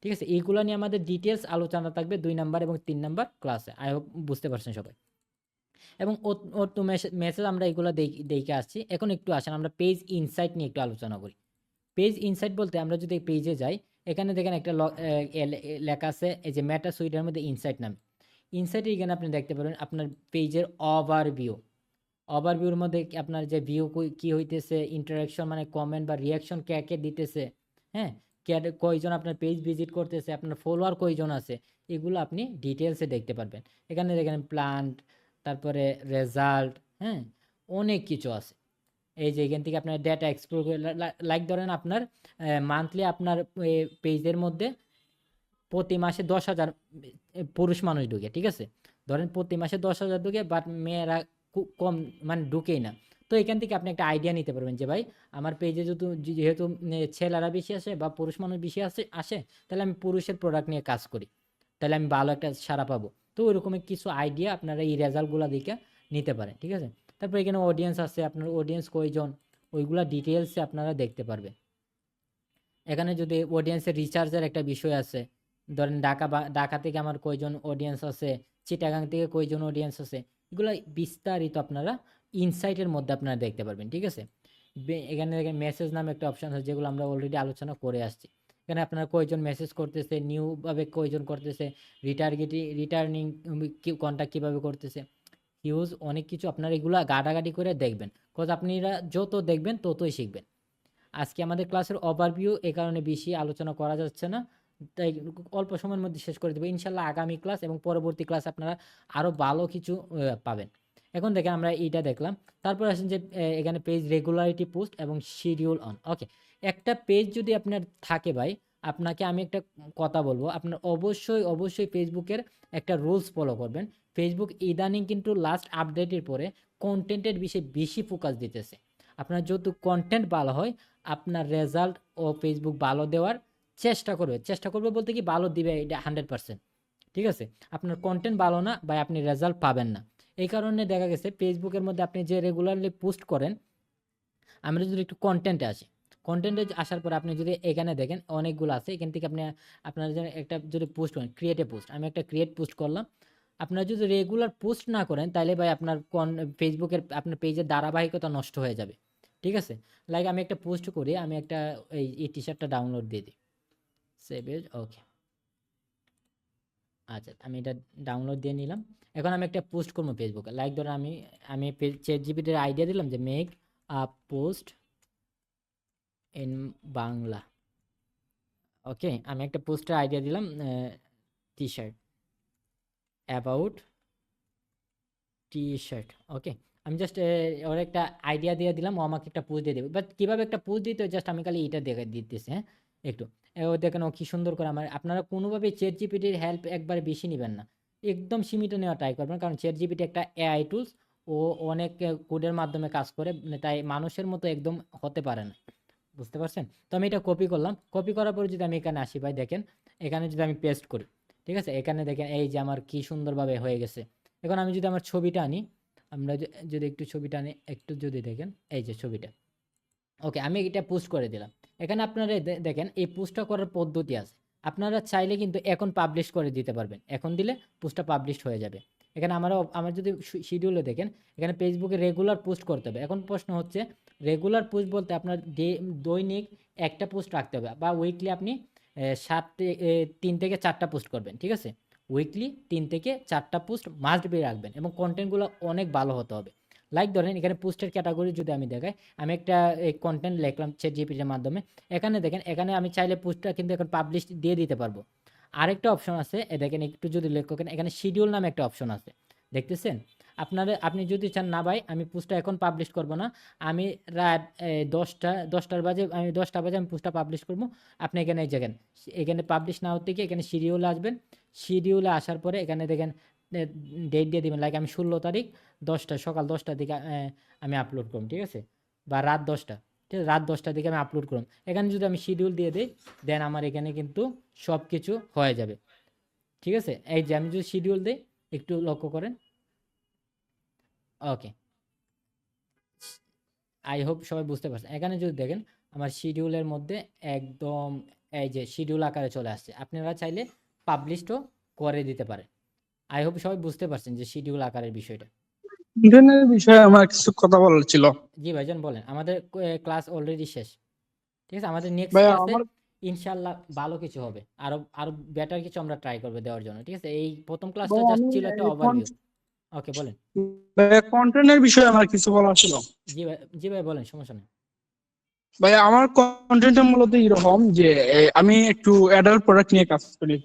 ঠিক আছে? এইগুলো নিয়ে আমাদের ডিটেলস আলোচনা থাকবে 2 নাম্বার এবং 3 নাম্বার ক্লাসে। আই হোপ বুঝতে পারছেন সবাই। এবং ও তো মেসেজ আমরা এগুলো দেখে আসছি। এখন একটু আসেন আমরা পেজ ইনসাইট নিয়ে একটু আলোচনা করি। পেজ ইনসাইট বলতে আমরা যদি পেজে যাই, এখানে দেখেন একটা লেখা আছে, এই যে মেটা সুইটের মধ্যে ইনসাইট নামে। ইনসাইটে এখানে আপনি দেখতে পারেন আপনার পেজের ওভারভিউর মধ্যে আপনার যে ভিউ কি হইতেছে, ইন্টারাকশন মানে কমেন্ট বা রিয়াকশন কে কে দিতেছে, হ্যাঁ, কয়জন আপনার পেজ ভিজিট করতেছে, আপনার ফলোয়ার কয়জন আছে, এগুলো আপনি ডিটেলসে দেখতে পারবেন। এখানে দেখেন প্ল্যান্ট, তারপরে রেজাল্ট, হ্যাঁ, অনেক কিছু আছে। এই যে এখান থেকে আপনার ডেটা এক্সপ্লোর করে, লাইক ধরেন আপনার মান্থলি আপনার পেজের মধ্যে প্রতি মাসে 10,000 পুরুষ মানুষ ঢুকে, ঠিক আছে? ধরেন প্রতি মাসে 10,000 ঢুকে, বাট মেয়েরা কম, মানে ঢুকেই না। তো এখান থেকে আপনি একটা আইডিয়া নিতে পারবেন যে ভাই আমার পেজে যেহেতু ছেলেরা বেশি আসে বা পুরুষ মানুষ বেশি আসে, তাহলে আমি পুরুষের প্রোডাক্ট নিয়ে কাজ করি, তাহলে আমি ভালো একটা সাড়া পাবো। তো ওইরকম কিছু আইডিয়া আপনারা এই রেজাল্টগুলো দেখে নিতে পারেন, ঠিক আছে? তারপর এখানে অডিয়েন্স আছে, আপনার অডিয়েন্স কয়জন, ওইগুলা ডিটেলসে আপনারা দেখতে পারবেন। এখানে যদি অডিয়েন্সের রিচার্জের একটা বিষয় আছে, ধরেন ঢাকা থেকে আমার কয়জন অডিয়েন্স আছে, চিটাগাং থেকে কয়জন অডিয়েন্স আছে, এগুলো বিস্তারিত আপনারা ইনসাইটের মধ্যে আপনারা দেখতে পারবেন, ঠিক আছে? এখানে দেখেন মেসেজ নামে একটা অপশন আছে, যেগুলো আমরা অলরেডি আলোচনা করে আসছি। এখানে আপনারা কয়জন মেসেজ করতেছে, নিউভাবে কয়জন করতেছে, রিটার্নিং কন্ট্যাক্ট কীভাবে করতেছে, হিউজ অনেক কিছু আপনারা এগুলো গাটাগাটি করে দেখবেন। কজ আপনারা যত দেখবেন ততই শিখবেন। আজকে আমাদের ক্লাসের ওভারভিউ এ কারণে বেশি আলোচনা করা যাচ্ছে না, তাই অল্প সময়ের মধ্যে শেষ করে দেবো ইনশাল্লাহ। আগামী ক্লাস এবং পরবর্তী ক্লাস আপনারা আরও ভালো কিছু পাবেন। এখন দেখেন আমরা এইটা দেখলাম। তারপর আসেন যে এখানে পেজ রেগুলারিটি পোস্ট এবং শিডিউল অন। ওকে, একটা পেজ যদি আপনার থাকে ভাই, আপনাকে আমি একটা কথা বলবো, আপনার অবশ্যই ফেসবুকের একটা রুলস ফলো করবেন। ফেসবুক ইদানিং কিন্তু লাস্ট আপডেটের পরে কন্টেন্টের বিষয়ে বেশি ফোকাস দিতেছে। আপনার যত কন্টেন্ট ভালো হয়, আপনার রেজাল্ট ও ফেসবুক ভালো দেওয়ার চেষ্টা করবে বলতে কি ভালো দিবে, এটা 100%, ঠিক আছে? আপনার কন্টেন্ট ভালো না বা আপনি রেজাল্ট পাবেন না। এই কারণে দেখা গেছে ফেসবুকের মধ্যে আপনি যে রেগুলারলি পোস্ট করেন, আমরা যদি একটু কন্টেন্টে আসার পরে আপনি যদি এখানে দেখেন অনেকগুলো আছে, এখান থেকে আপনার একটা যদি পোস্ট করেন, ক্রিয়েট এ পোস্ট, আমি একটা ক্রিয়েট পোস্ট করলাম। আপনারা যদি রেগুলার পোস্ট না করেন, তাহলে ভাই আপনার ফেসবুকের আপনার পেজের ধারাবাহিকতা নষ্ট হয়ে যাবে, ঠিক আছে? লাইক আমি একটা পোস্ট করি, আমি একটা এই টি শার্টটা ডাউনলোড দিয়ে দিই, সেভ এজ, ওকে, আচ্ছা আমি এটা ডাউনলোড দিয়ে নিলাম। এখন আমি একটা পোস্ট করবো ফেসবুকে, লাইক ধরো আমি চ্যাট জিপিটির আইডিয়া দিলাম যে make a post in Bangla. Okay, আমি একটা পোস্টের আইডিয়া দিলাম, T shirt, about T shirt. Okay, আমি জাস্ট ওর একটা আইডিয়া দিয়ে দিলাম, ও আমাকে একটা পোস্ট দিয়ে দেবে। বাট কিভাবে একটা পোস্ট দিতে হয় জাস্ট আমি খালি এটা দেখে দিতেছি, হ্যাঁ একটু। ও দেখেন ও কি সুন্দর করে আমার, আপনারা কোনোভাবেই চ্যাট জিপিটির হেল্প একবারে বেশি নেবেন না, একদম সীমিত নেওয়া ট্রাই করবেন, কারণ চ্যাট জিপিটি একটা এআই টুলস, ও অনেক কোডের মাধ্যমে কাজ করে, তাই মানুষের মতো একদম হতে পারে না, বুঝতে পারছেন? তো আমি এটা কপি করলাম, কপি করার পরে যদি আমি এখানে আসি ভাই, দেখেন এখানে যদি আমি পেস্ট করি, ঠিক আছে, এখানে দেখেন এই যে আমার কি সুন্দরভাবে হয়ে গেছে। এখন আমি যদি আমার ছবিটা আনি, আমরা যদি একটু ছবিটা আনি, একটু যদি দেখেন এই যে ছবিটা, ওকে আমি এটা পোস্ট করে দিলাম। এখানে আপনারা দেখেন এই পোস্টটা করার পদ্ধতি আছে, আপনারা চাইলে কিন্তু এখন পাবলিশ করে দিতে পারবেন, এখন দিলে পোস্টটা পাবলিশ হয়ে যাবে। এখানে আমার যদি শিডিউলে দেখেন, এখানে ফেসবুকে রেগুলার পোস্ট করতে হবে। এখন প্রশ্ন হচ্ছে রেগুলার পোস্ট বলতে আপনার দৈনিক একটা পোস্ট রাখতে হবে, বা উইকলি আপনি 3 থেকে 4টা পোস্ট করবেন, ঠিক আছে, উইকলি 3 থেকে 4টা পোস্ট মাস্ট বি রাখবেন, এবং কন্টেন্টগুলো অনেক ভালো হতে হবে। লাইক ধরেন এখানে পোস্টের ক্যাটাগরি যদি আমি দেখাই, আমি একটা কন্টেন্ট লিখলাম চ্যাট জিপিটির মাধ্যমে, এখানে দেখেন এখানে আমি চাইলে পোস্টটা কিন্তু এখন পাবলিশ দিয়ে দিতে পারবো। আরেকটা অপশন আছে, দেখেন একটু যদি লক্ষ্য করেন, এখানে শিডিউল নামে একটা অপশন আছে, দেখতেছেন? আপনি যদি চান না ভাই আমি পোস্টটা এখন পাবলিশ করব না, আমি রাত 10টা বাজে আমি পোস্টটা পাবলিশ করব, আপনি এখানে এই দেখেন, এখানে পাবলিশ না হতে গিয়ে এখানে শিডিউলে আসবেন, শিডিউলে আসার পরে এখানে দেখেন ডেট দিয়ে দিবেন, লাইক আমি 16 তারিখ 10টা, সকাল 10টার দিকে আমি আপলোড করব, ঠিক আছে, বা রাত 10টা, ঠিক আছে, রাত 10টার দিকে আমি আপলোড করব। এখানে যদি আমি শিডিউল দিয়ে দিই, দেন আমার এখানে কিন্তু সব কিছু হয়ে যাবে, ঠিক আছে। এই যে আমি যদি শিডিউল দিই, একটু লক্ষ্য করেন, ওকে, আই হোপ সবাই বুঝতে পারছেন। এখানে যদি দেখেন আমার শিডিউলের মধ্যে একদম এই যে শিডিউল আকারে চলে আসছে, আপনারা চাইলে পাবলিশও করে দিতে পারেন। আই হোপ সবাই বুঝতে পারছেন যে শিডিউল আকারের বিষয়টা। কন্টেন্টের বিষয়ে আমার কিছু কথা বলার ছিল। জি ভাইজান বলেন, আমাদের ক্লাস অলরেডি শেষ, ঠিক আছে, আমাদের নেক্সট ভাইয়া ক্লাসে আমার ইনশাল্লাহ ভালো কিছু হবে, আরো আরো বেটার কিছু আমরা ট্রাই করবো দেওয়ার জন্য, ঠিক আছে। এই প্রথম ক্লাসটা ভাইয়া জাস্ট আমি ছিল একটা ওভারভিউ। ওকে বলেন। ভাইয়া কন্টেন্টের বিষয়ে আমার কিছু বলার ছিল। জি ভাই বলেন, সমস্যা নেই। ভাইয়া আমার কন্টেন্টটা মূলত এরকম যে আমি একটু অ্যাডাল্ট প্রোডাক্ট নিয়ে কাজ করি।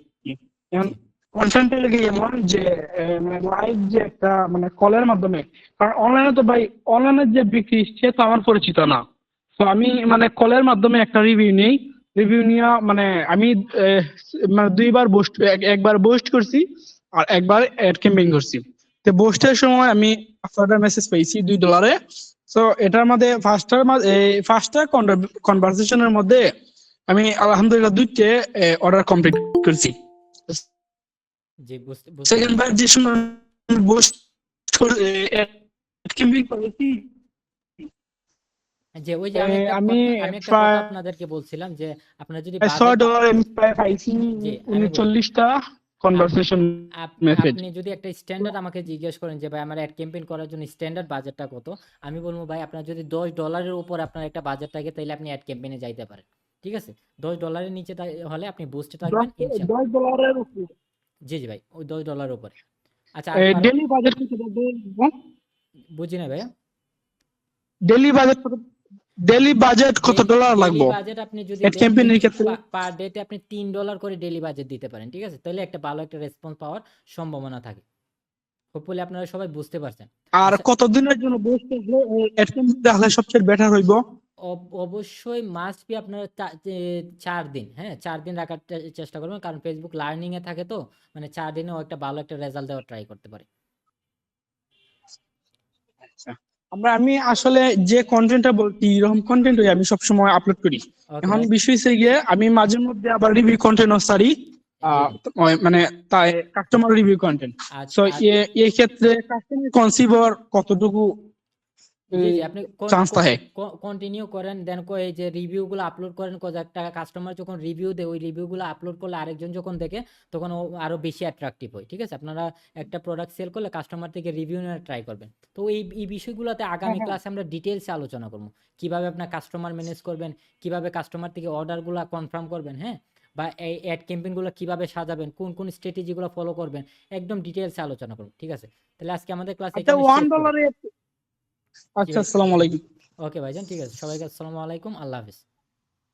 এখন জি কন্টেন্টটা লেগে এমন যে মানে লাইভ যে একটা মানে কলের মাধ্যমে, কারণ অনলাইনে তো ভাই অনলাইনে যে বিক্রি সে তো আমার পরিচিত না, তো আমি মানে কলের মাধ্যমে একটা রিভিউ নেই। রিভিউ নিয়ে মানে আমি মানে দুইবার বুস্ট, একবার বুস্ট করছি আর একবার অ্যাড ক্যাম্পেইন করছি। তো বুস্টের সময় আমি $5 মেসেজ পেয়েছি $2। সো এটার মধ্যে ফার্স্টটা কনভারসেশনের মধ্যে আমি আলহামদুলিল্লাহ 2টে অর্ডার কমপ্লিট করছি। জি বুঝতে সেকেন্ড বার পারছি। যে সময় বুস্ট ক্যাম্পেইন করেছি যে ওই যে আমি একটা আমি কথা আমি একটা কথা প্রায় আপনাদেরকে বলছিলাম যে আপনারা যদি বাজেট, $100 আমি প্রায় পাইছি জি আমি বলি, 39টা কনভারসেশন মেসেজ। আপনি যদি একটা স্ট্যান্ডার্ড আমাকে জিজ্ঞেস করেন যে ভাই আমার অ্যাড ক্যাম্পেইন করার জন্য স্ট্যান্ডার্ড বাজেটটা কত, আমি বলবো ভাই আপনার যদি $10 উপর আপনার একটা বাজেট থাকে তাহলে আপনি অ্যাড ক্যাম্পেইনে যাইতে পারেন, ঠিক আছে। $10 নিচে হলে আপনি বুস্টে থাকবেন ইনশাল্লাহ। $10 উপরে জি ভাই ওই $10 উপরে। আচ্ছা আর আর ডেইলি বাজেট কত বলবো? বুঝি না ভাইয়া। ডেইলি বাজেট কত? ডেইলি বাজেট কত ডলার ডেইলি লাগবে বাজেট আপনি যদি এড দেন ক্যাম্পেইনের ক্ষেত্রে? পার ডেতে আপনি $3 করে ডেইলি বাজেট দিতে পারেন, ঠিক আছে, তাহলে একটা ভালো একটা রেসপন্স পাওয়ার সম্ভাবনা থাকে। হোপফুলি আপনারা সবাই বুঝতে পারছেন। আর আচ্ছা কতদিনের জন্য বুস্ট আসলে এড ক্যাম্পেইন রাখলে সবচেয়ে বেটার হইব? অবশ্যই মাস্ট বি আপনারা 4 দিন, হ্যাঁ 4 দিন রাখার চেষ্টা করবেন, কারণ ফেসবুক লার্নিং এ থাকে তো, মানে 4 দিনেও একটা ভালো একটা রেজাল্ট দেওয়ার ট্রাই করতে পারে। আচ্ছা, আমি আসলে যে কন্টেন্টটা বলছি এরকম কন্টেন্টই আমি সবসময় আপলোড করি। ওকে এখন ভাই। বিষয় হচ্ছে গিয়ে আমি মাঝে মধ্যে আবার রিভিউ কন্টেন্টও ছাড়ি, জি মানে তাই কাস্টমার রিভিউ কন্টেন্ট। আচ্ছা সো এই ক্ষেত্রে কাস্টমার কনসিভার কতটুকু জি আপনি চান্স থাকে? কন্টিনিউ করেন, দেন এই যে রিভিউগুলো আপলোড করেন, একটা কাস্টমার যখন রিভিউ দেয় ওই রিভিউগুলো আপলোড করলে আরেকজন যখন দেখে তখন ও আরো বেশি অ্যাট্রাকটিভ হয়, ঠিক আছে। আপনারা একটা প্রোডাক্ট সেল করলে কাস্টমার থেকে রিভিউ নেওয়ার ট্রাই করবেন। তো এই বিষয়গুলোতে আগামী ক্লাসে আমরা ডিটেলসে আলোচনা করবো, কিভাবে আপনার কাস্টমার ম্যানেজ করবেন, কিভাবে কাস্টমার থেকে অর্ডারগুলো কনফার্ম করবেন, হ্যাঁ, বা এই অ্যাড ক্যাম্পেইনগুলো কিভাবে সাজাবেন, কোন স্ট্র্যাটেজিগুলো ফলো করবেন, একদম ডিটেলসে আলোচনা করুন, ঠিক আছে। তাহলে আজকে আমাদের ক্লাস আচ্ছা, এখানে শেষ করি। $1। জি আচ্ছা, ভাই। আসসালামু আলাইকুম। ওকে ভাইজান, ঠিক আছে, সবাইকে আসসালামু আলাইকুম, আল্লাহ হাফিজ।